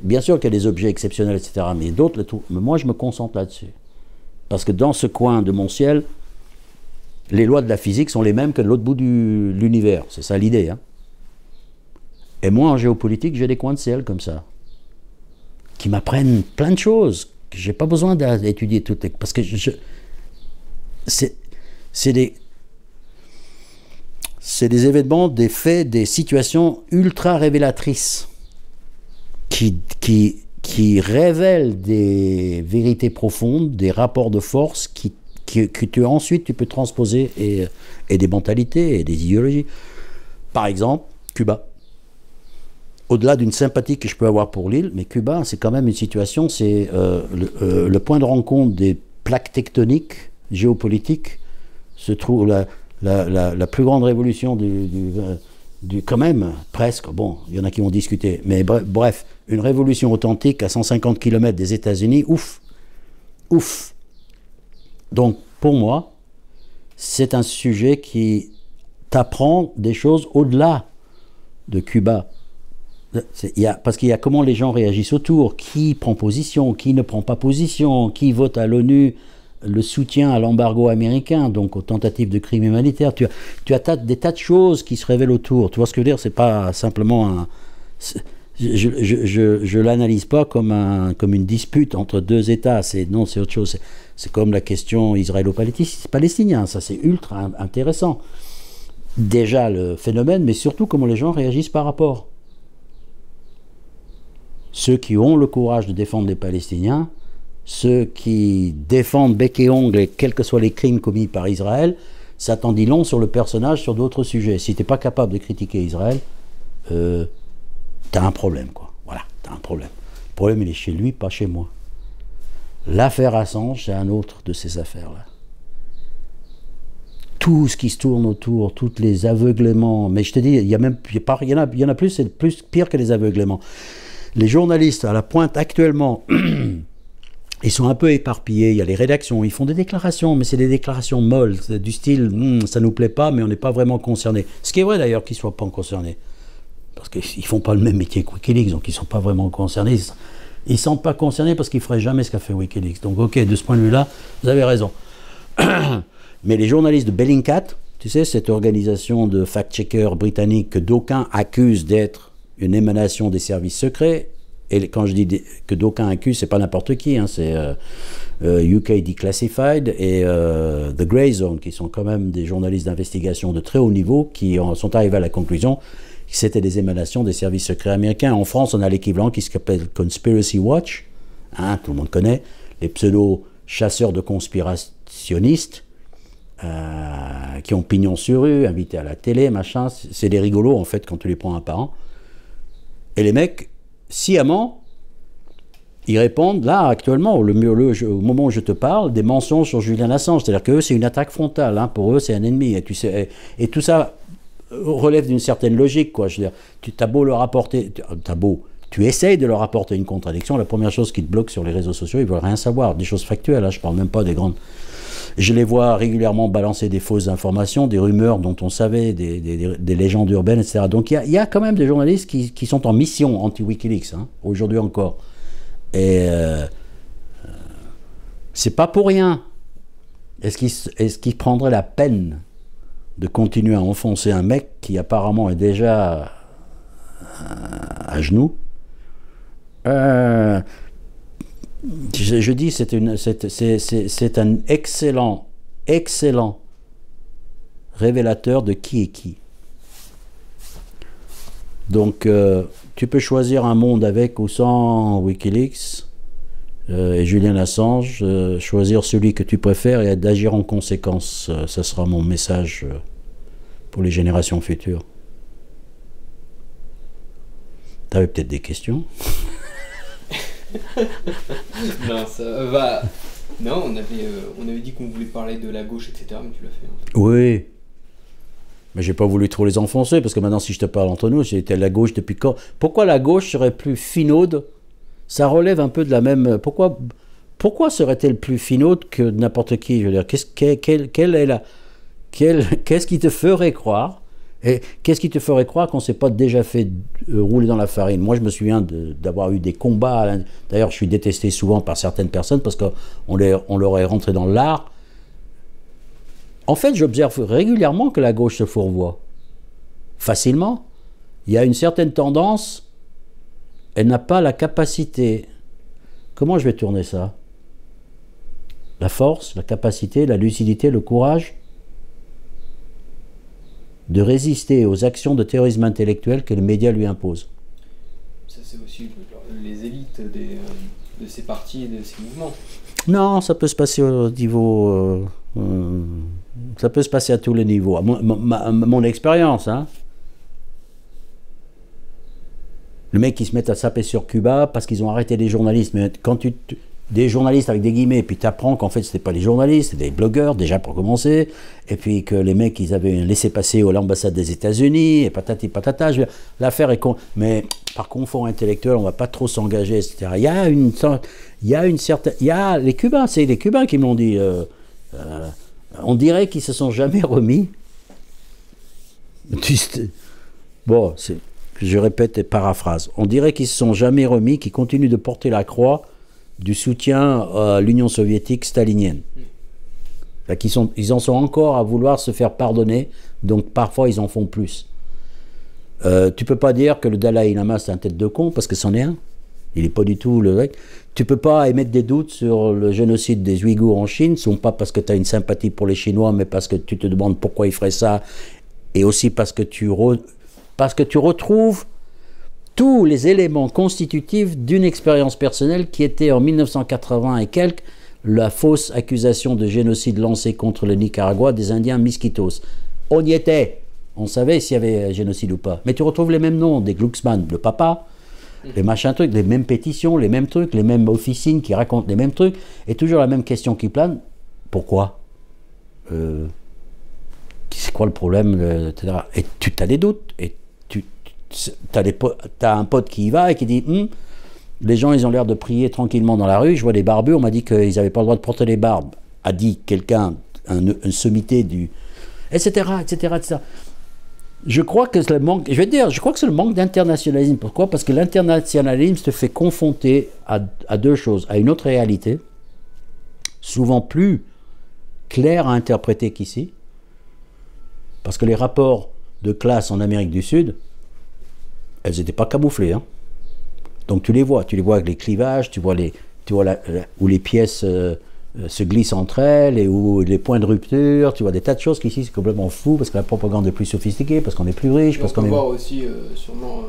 bien sûr qu'il y a des objets exceptionnels, etc., mais d'autres, mais moi je me concentre là-dessus. Parce que dans ce coin de mon ciel, les lois de la physique sont les mêmes que de l'autre bout de l'univers. C'est ça l'idée. Hein. Et moi, en géopolitique, j'ai des coins de ciel comme ça, qui m'apprennent plein de choses, que je n'ai pas besoin d'étudier toutes les... Parce que c'est des événements, des faits, des situations ultra révélatrices, qui révèlent des vérités profondes, des rapports de force que ensuite tu peux transposer et des mentalités et des idéologies. Par exemple, Cuba. Au-delà d'une sympathie que je peux avoir pour l'île, mais Cuba, c'est quand même une situation, c'est le point de rencontre des plaques tectoniques géopolitiques, se trouve la plus grande révolution quand même, presque, bon, il y en a qui vont discuter, mais bref, une révolution authentique à 150 km des États-Unis, ouf, ouf. Donc, pour moi, c'est un sujet qui t'apprend des choses au-delà de Cuba. Parce qu'il y a comment les gens réagissent autour, qui prend position, qui ne prend pas position, qui vote à l'ONU le soutien à l'embargo américain, donc aux tentatives de crimes humanitaires. Tu as des tas de choses qui se révèlent autour. Tu vois ce que je veux dire? C'est pas simplement un... Je l'analyse pas comme une dispute entre deux États. Non, c'est autre chose. C'est comme la question israélo-palestinienne. Ça, c'est ultra intéressant. Déjà le phénomène, mais surtout comment les gens réagissent par rapport. Ceux qui ont le courage de défendre les Palestiniens, ceux qui défendent bec et ongle, quels que soient les crimes commis par Israël, ça t'en dit long sur le personnage, sur d'autres sujets. Si tu n'es pas capable de critiquer Israël, t'as un problème, quoi. Voilà, t'as un problème. Le problème, il est chez lui, pas chez moi. L'affaire Assange, c'est un autre de ces affaires-là. Tout ce qui se tourne autour, tous les aveuglements, mais je te dis, il y en a plus, c'est plus pire que les aveuglements. Les journalistes à la pointe actuellement, ils sont un peu éparpillés, il y a les rédactions, ils font des déclarations, mais c'est des déclarations molles, du style « ça nous plaît pas, mais on n'est pas vraiment concernés ». Ce qui est vrai d'ailleurs qu'ils ne soient pas concernés, parce qu'ils ne font pas le même métier que Wikileaks, donc ils ne sont pas vraiment concernés. Ils ne sont pas concernés parce qu'ils ne feraient jamais ce qu'a fait Wikileaks. Donc ok, de ce point de vue-là, vous avez raison. Mais les journalistes de Bellingcat, tu sais, cette organisation de fact-checkers britanniques que d'aucuns accusent d'être une émanation des services secrets, et quand je dis que d'aucuns accusent, c'est pas n'importe qui, hein, c'est UK Declassified et The Grey Zone, qui sont quand même des journalistes d'investigation de très haut niveau, qui sont arrivés à la conclusion que c'était des émanations des services secrets américains. En France, on a l'équivalent qui s'appelle Conspiracy Watch, hein, tout le monde connaît, les pseudo-chasseurs de conspirationnistes, qui ont pignon sur rue, invités à la télé, machin, c'est des rigolos en fait quand tu les prends un par un. Et les mecs, sciemment, ils répondent, là, actuellement, au moment où je te parle, des mensonges sur Julian Assange. C'est-à-dire qu'eux, c'est une attaque frontale. Hein, pour eux, c'est un ennemi. Et, tu sais, et tout ça relève d'une certaine logique, quoi. Je veux dire, tu as beau leur apporter... Tu essayes de leur apporter une contradiction. La première chose qui te bloque sur les réseaux sociaux, ils ne veulent rien savoir. Des choses factuelles, hein, je ne parle même pas des grandes... Je les vois régulièrement balancer des fausses informations, des rumeurs dont on savait, des légendes urbaines, etc. Donc il y a quand même des journalistes qui sont en mission anti-Wikileaks, hein, aujourd'hui encore. Et c'est pas pour rien. Est-ce qu'ils prendraient la peine de continuer à enfoncer un mec qui apparemment est déjà à genoux? Je dis, c'est un excellent révélateur de qui est qui. Donc, tu peux choisir un monde avec ou sans Wikileaks et Julian Assange, choisir celui que tu préfères et d'agir en conséquence. Ça sera mon message pour les générations futures. Tu avais peut-être des questions? Non, ça va. Non, on avait dit qu'on voulait parler de la gauche, etc. Mais tu l'as fait. En fait. Oui. Mais j'ai pas voulu trop les enfoncer, parce que maintenant, si je te parle entre nous, j'étais à la gauche depuis quand? Pourquoi la gauche serait plus finaude? Ça relève un peu de la même... Pourquoi serait-elle plus finaude que n'importe qui? Je veux dire, qu'est-ce qui te ferait croire? Et qu'est-ce qui te ferait croire qu'on ne s'est pas déjà fait rouler dans la farine? Moi, je me souviens d'avoir eu des combats. D'ailleurs, je suis détesté souvent par certaines personnes parce qu'on leur est rentré dans l'art. En fait, j'observe régulièrement que la gauche se fourvoie. Facilement. Il y a une certaine tendance. Elle n'a pas la capacité. Comment je vais tourner ça? La force, la capacité, la lucidité, le courage de résister aux actions de terrorisme intellectuel que les médias lui imposent. Ça, c'est aussi les élites de ces partis et de ces mouvements. Non, ça peut se passer au niveau... ça peut se passer à tous les niveaux. À mon expérience, hein. Le mec qui se met à saper sur Cuba parce qu'ils ont arrêté les journalistes. Mais quand des journalistes avec des guillemets, et puis tu apprends qu'en fait c'était pas des journalistes, c'était des blogueurs déjà pour commencer, et puis que les mecs ils avaient laissé passer à l'ambassade des États-Unis, et patati patata. L'affaire est con, mais par confort intellectuel, on va pas trop s'engager, etc. Il y a une certaine, les Cubains, c'est les Cubains qui me l'ont dit. On dirait qu'ils se sont jamais remis. Bon, je répète et paraphrase. On dirait qu'ils se sont jamais remis, qu'ils continuent de porter la croix du soutien à l'Union soviétique stalinienne. Ils en sont encore à vouloir se faire pardonner, donc parfois ils en font plus. Tu peux pas dire que le Dalai Lama c'est un tête de con, parce que c'en est un. Il n'est pas du tout le mec. Tu peux pas émettre des doutes sur le génocide des Ouïghours en Chine, non pas parce que tu as une sympathie pour les Chinois, mais parce que tu te demandes pourquoi ils feraient ça, et aussi parce que tu retrouves tous les éléments constitutifs d'une expérience personnelle qui était en 1980 et quelques la fausse accusation de génocide lancée contre le Nicaragua des Indiens Miskitos. On y était, on savait s'il y avait génocide ou pas. Mais tu retrouves les mêmes noms, des Glucksmann, le papa, les machins trucs, les mêmes pétitions, les mêmes trucs, les mêmes officines qui racontent les mêmes trucs, et toujours la même question qui plane, pourquoi c'est quoi le problème, etc. Et tu as des doutes, et t'as un pote qui y va et qui dit les gens ils ont l'air de prier tranquillement dans la rue, je vois des barbus, on m'a dit qu'ils n'avaient pas le droit de porter les barbes, a dit quelqu'un, un sommité du... etc. Je crois que c'est le manque, je crois que c'est le manque d'internationalisme. Pourquoi? Parce que l'internationalisme te fait confronter à deux choses, à une autre réalité, souvent plus claire à interpréter qu'ici, parce que les rapports de classe en Amérique du Sud, elles n'étaient pas camouflées. Hein. Donc tu les vois avec les clivages, tu vois où les pièces se glissent entre elles et où les points de rupture, tu vois des tas de choses qu'ici c'est complètement fou parce que la propagande est plus sophistiquée, parce qu'on est plus riche, parce qu'on est... On peut voir aussi sûrement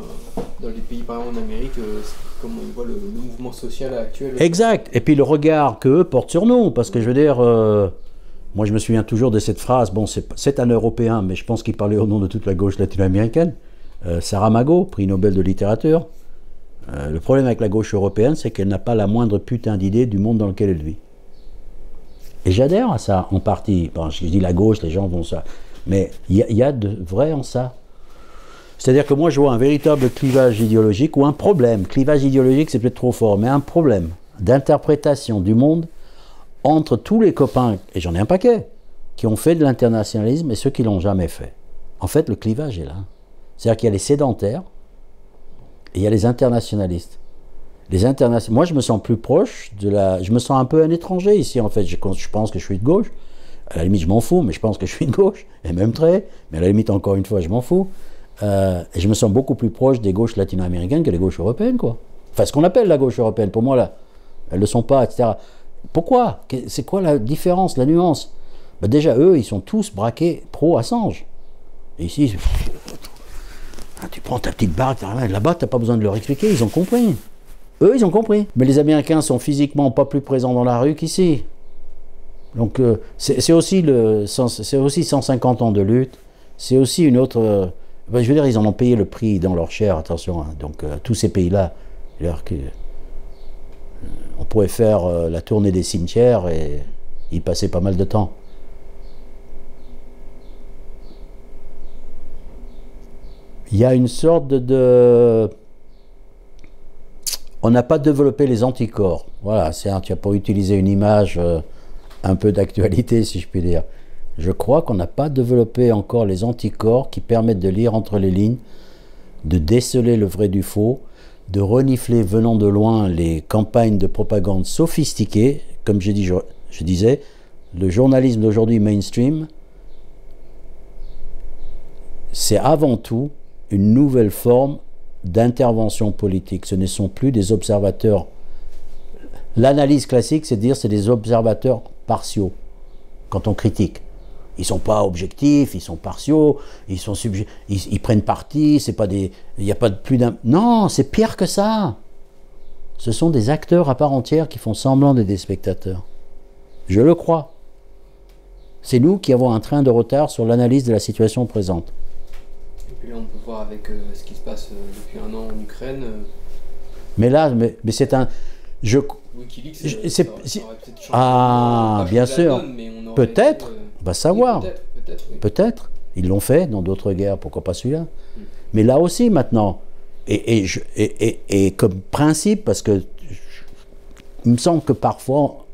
dans les pays par exemple en Amérique comme on voit le mouvement social actuel. Exact, et puis le regard qu'eux portent sur nous, parce que je veux dire, moi je me souviens toujours de cette phrase, bon c'est un Européen, mais je pense qu'il parlait au nom de toute la gauche latino-américaine, Saramago, prix Nobel de littérature, Le problème avec la gauche européenne, c'est qu'elle n'a pas la moindre putain d'idée du monde dans lequel elle vit. Et j'adhère à ça, en partie. Bon, je dis la gauche, les gens vont ça. Mais il y a de vrai en ça. C'est-à-dire que moi, je vois un véritable clivage idéologique, ou un problème. Clivage idéologique, c'est peut-être trop fort, mais un problème d'interprétation du monde entre tous les copains, et j'en ai un paquet, qui ont fait de l'internationalisme et ceux qui ne l'ont jamais fait. En fait, le clivage est là. C'est-à-dire qu'il y a les sédentaires et il y a les internationalistes. Moi, je me sens plus proche de la... Je me sens un peu un étranger ici, en fait. Je pense que je suis de gauche. À la limite, je m'en fous, mais je pense que je suis de gauche. Et même très. Mais à la limite, encore une fois, je m'en fous. Et je me sens beaucoup plus proche des gauches latino-américaines que des gauches européennes, quoi. Enfin, ce qu'on appelle la gauche européenne, pour moi, là, elles ne le sont pas, etc. Pourquoi? C'est quoi la différence, la nuance? Ben déjà, eux, ils sont tous braqués pro-Assange. Et ici, tu prends ta petite barque, là-bas, tu n'as pas besoin de leur expliquer, ils ont compris. Eux, ils ont compris. Mais les Américains sont physiquement pas plus présents dans la rue qu'ici. Donc, c'est aussi 150 ans de lutte. C'est aussi une autre... je veux dire, ils en ont payé le prix dans leur chair, attention. Hein. Donc, tous ces pays-là, on pourrait faire la tournée des cimetières et y passer pas mal de temps. Il y a une sorte de... On n'a pas développé les anticorps. Voilà, tu as pas utilisé une image un peu d'actualité, si je puis dire. Je crois qu'on n'a pas développé encore les anticorps qui permettent de lire entre les lignes, de déceler le vrai du faux, de renifler venant de loin les campagnes de propagande sophistiquées. Comme je disais, le journalisme d'aujourd'hui mainstream, c'est avant tout une nouvelle forme d'intervention politique. Ce ne sont plus des observateurs. L'analyse classique, c'est de dire c'est des observateurs partiaux quand on critique. Ils ne sont pas objectifs, ils sont partiaux, ils prennent parti, c'est pas des... Il n'y a pas de plus d'un... Non, c'est pire que ça. Ce sont des acteurs à part entière qui font semblant d'être des spectateurs. Je le crois. C'est nous qui avons un train de retard sur l'analyse de la situation présente. Et puis là, on peut voir avec ce qui se passe depuis un an en Ukraine. Mais là, mais c'est un... Wikileaks, bien sûr. Peut-être, on va savoir. Peut-être. Ils l'ont fait dans d'autres guerres, pourquoi pas celui-là. Mais là aussi, maintenant, et comme principe, parce que il me semble que parfois,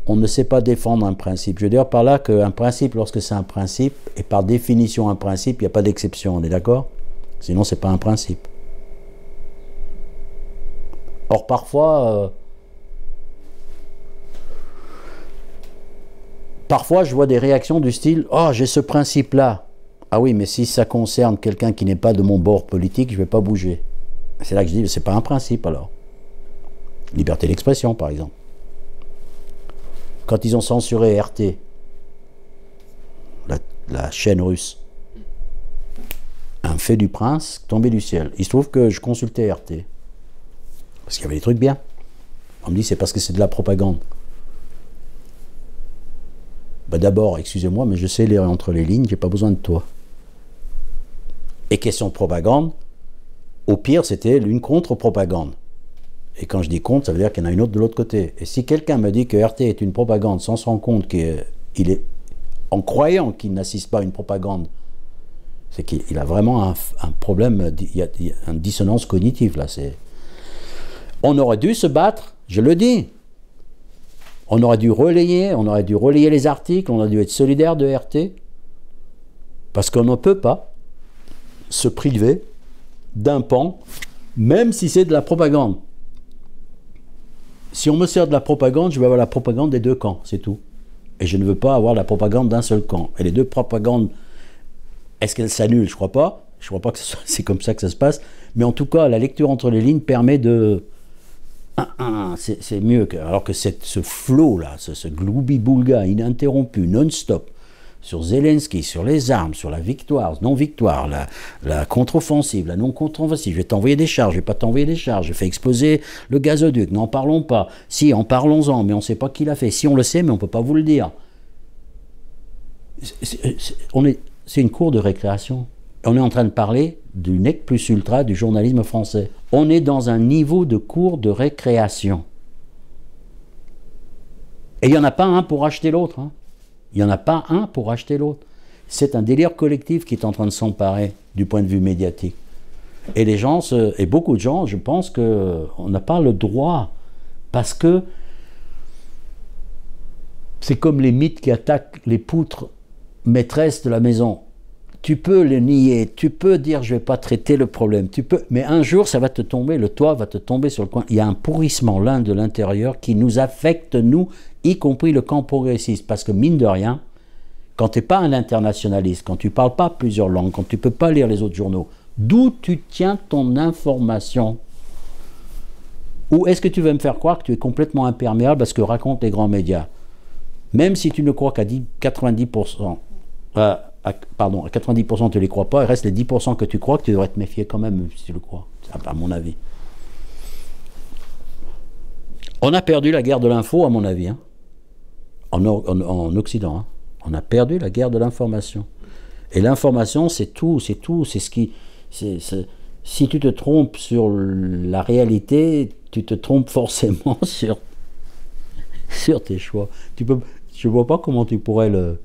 on ne sait pas défendre un principe. Je veux dire par là qu'un principe, lorsque c'est un principe, et par définition un principe, il n'y a pas d'exception, on est d'accord? Sinon, c'est pas un principe. Or, parfois, je vois des réactions du style « Oh, j'ai ce principe-là. Ah oui, mais si ça concerne quelqu'un qui n'est pas de mon bord politique, je ne vais pas bouger. » C'est là que je dis « C'est pas un principe, alors. » Liberté d'expression, par exemple. Quand ils ont censuré RT, la chaîne russe, un fait du prince tombé du ciel. Il se trouve que je consultais RT. Parce qu'il y avait des trucs bien. On me dit c'est parce que c'est de la propagande. Ben d'abord, excusez-moi, mais je sais lire entre les lignes, j'ai pas besoin de toi. Et question de propagande, au pire, c'était une contre-propagande. Et quand je dis contre, ça veut dire qu'il y en a une autre de l'autre côté. Et si quelqu'un me dit que RT est une propagande sans se rendre compte qu'il est, en croyant qu'il n'assiste pas à une propagande, c'est qu'il a vraiment un problème, il y a une dissonance cognitive là, c'est... On aurait dû se battre, je le dis. On aurait dû relayer les articles, on aurait dû être solidaire de RT. Parce qu'on ne peut pas se priver d'un pan, même si c'est de la propagande. Si on me sert de la propagande, je vais avoir la propagande des deux camps, c'est tout. Et je ne veux pas avoir la propagande d'un seul camp. Et les deux propagandes, est-ce qu'elles s'annulent? Je ne crois pas. Je ne crois pas que c'est comme ça que ça se passe. Mais en tout cas, la lecture entre les lignes permet de... c'est mieux que... Alors que ce flot-là, ce gloubi-boulga ininterrompu, non-stop, sur Zelensky, sur les armes, sur la victoire, non-victoire, la contre-offensive, la non-contre-offensive, je vais t'envoyer des charges, je ne vais pas t'envoyer des charges, je fais exploser le gazoduc, n'en parlons pas. Si, en parlons-en, mais on ne sait pas qui l'a fait. Si, on le sait, mais on ne peut pas vous le dire. C'est une cour de récréation. On est en train de parler du nec plus ultra du journalisme français. On est dans un niveau de cours de récréation. Et il n'y en a pas un pour acheter l'autre. Hein. Il n'y en a pas un pour acheter l'autre. C'est un délire collectif qui est en train de s'emparer du point de vue médiatique. Et les gens, et beaucoup de gens, je pense qu'on n'a pas le droit, parce que c'est comme les mythes qui attaquent les poutres maîtresses de la maison. Tu peux le nier, tu peux dire je ne vais pas traiter le problème, tu peux, mais un jour ça va te tomber, le toit va te tomber sur le coin. Il y a un pourrissement l'un de l'intérieur qui nous affecte, nous, y compris le camp progressiste, parce que mine de rien, quand tu n'es pas un internationaliste, quand tu ne parles pas plusieurs langues, quand tu ne peux pas lire les autres journaux, d'où tu tiens ton information? Ou est-ce que tu veux me faire croire que tu es complètement imperméable à ce que racontent les grands médias? Même si tu ne crois qu'à 90%, à 90% tu ne les crois pas, il reste les 10% que tu crois que tu devrais te méfier quand même si tu le crois, à mon avis. On a perdu la guerre de l'info, à mon avis, hein. En Occident. Hein. On a perdu la guerre de l'information. Et l'information, c'est tout, c'est ce qui... Si tu te trompes sur la réalité, tu te trompes forcément sur tes choix. Je ne vois pas comment tu pourrais le...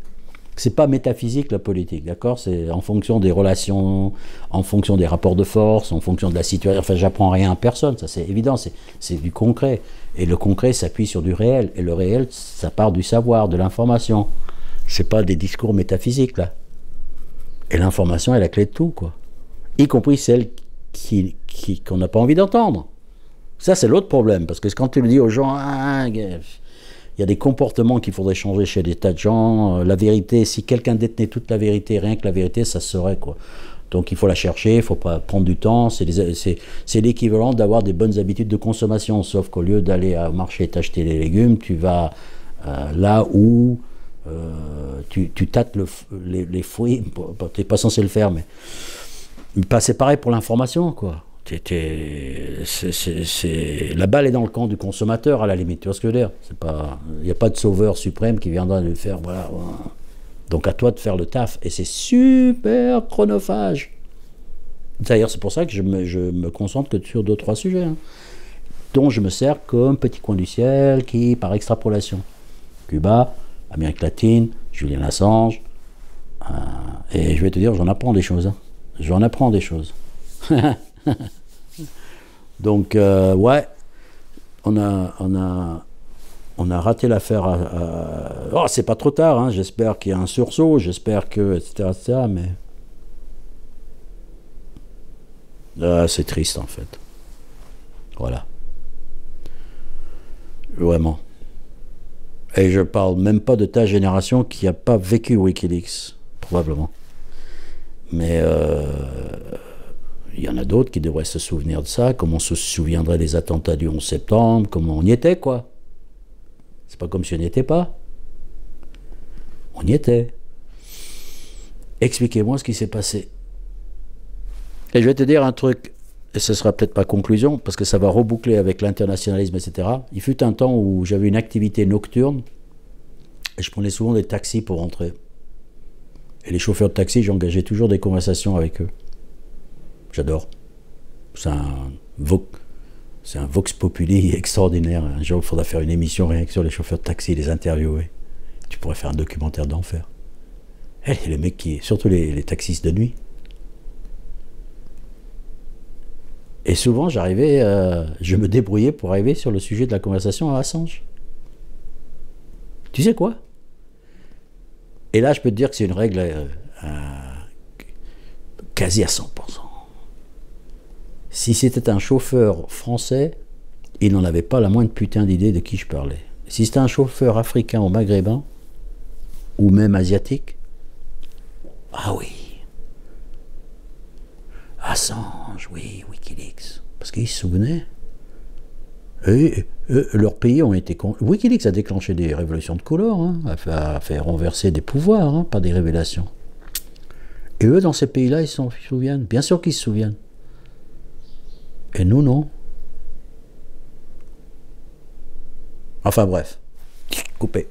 C'est pas métaphysique la politique, d'accord? C'est en fonction des relations, en fonction des rapports de force, en fonction de la situation. Enfin, j'apprends rien à personne, ça c'est évident, c'est du concret. Et le concret s'appuie sur du réel. Et le réel, ça part du savoir, de l'information. C'est pas des discours métaphysiques, là. Et l'information est la clé de tout, quoi. Y compris celle qu'on n'a pas envie d'entendre. Ça, c'est l'autre problème. Parce que quand tu le dis aux gens, il y a des comportements qu'il faudrait changer chez des tas de gens. La vérité, si quelqu'un détenait toute la vérité, rien que la vérité, ça se saurait, quoi. Donc il faut la chercher, il ne faut pas prendre du temps. C'est l'équivalent d'avoir des bonnes habitudes de consommation. Sauf qu'au lieu d'aller au marché t'acheter des légumes, tu vas là où tu tâtes les fruits. Tu n'es pas censé le faire, mais c'est pareil pour l'information, quoi. La balle est dans le camp du consommateur, à la limite, tu vois ce que je veux dire? Il n'y a pas de sauveur suprême qui viendra lui faire, voilà. Donc à toi de faire le taf, et c'est super chronophage. D'ailleurs, c'est pour ça que je me concentre que sur 2-3 sujets, hein, dont je me sers comme petit coin du ciel, qui, par extrapolation, Cuba, Amérique latine, Julian Assange, et je vais te dire, j'en apprends des choses, hein. J'en apprends des choses. Donc, ouais, on a raté l'affaire. Oh, c'est pas trop tard, hein. J'espère qu'il y a un sursaut, j'espère que, etc., mais c'est triste en fait. Voilà. Vraiment. Et je parle même pas de ta génération qui n'a pas vécu Wikileaks, probablement. Mais il y en a d'autres qui devraient se souvenir de ça, comme on se souviendrait des attentats du 11 septembre, comme on y était, quoi. C'est pas comme si on n'y était pas. On y était. Expliquez-moi ce qui s'est passé. Et je vais te dire un truc, et ce sera peut-être pas conclusion, parce que ça va reboucler avec l'internationalisme, etc. Il fut un temps où j'avais une activité nocturne, et je prenais souvent des taxis pour rentrer. Et les chauffeurs de taxi, j'engageais toujours des conversations avec eux. J'adore. C'est un vox populi extraordinaire. Un jour, il faudra faire une émission rien que sur les chauffeurs de taxi, les interviewer. Tu pourrais faire un documentaire d'enfer. Et les mecs surtout les taxistes de nuit. Et souvent, je me débrouillais pour arriver sur le sujet de la conversation à Assange. Tu sais quoi? Et là, je peux te dire que c'est une règle quasi à 100%. Si c'était un chauffeur français, il n'en avait pas la moindre putain d'idée de qui je parlais. Si c'était un chauffeur africain ou maghrébin, ou même asiatique, ah oui, Assange, oui, Wikileaks, parce qu'ils se souvenaient. Et leurs pays ont été... Wikileaks a déclenché des révolutions de couleur, hein, a fait renverser des pouvoirs, hein, pas des révélations. Et eux, dans ces pays-là, ils s'en souviennent. Bien sûr qu'ils se souviennent. Et nous, non. Enfin bref, coupé.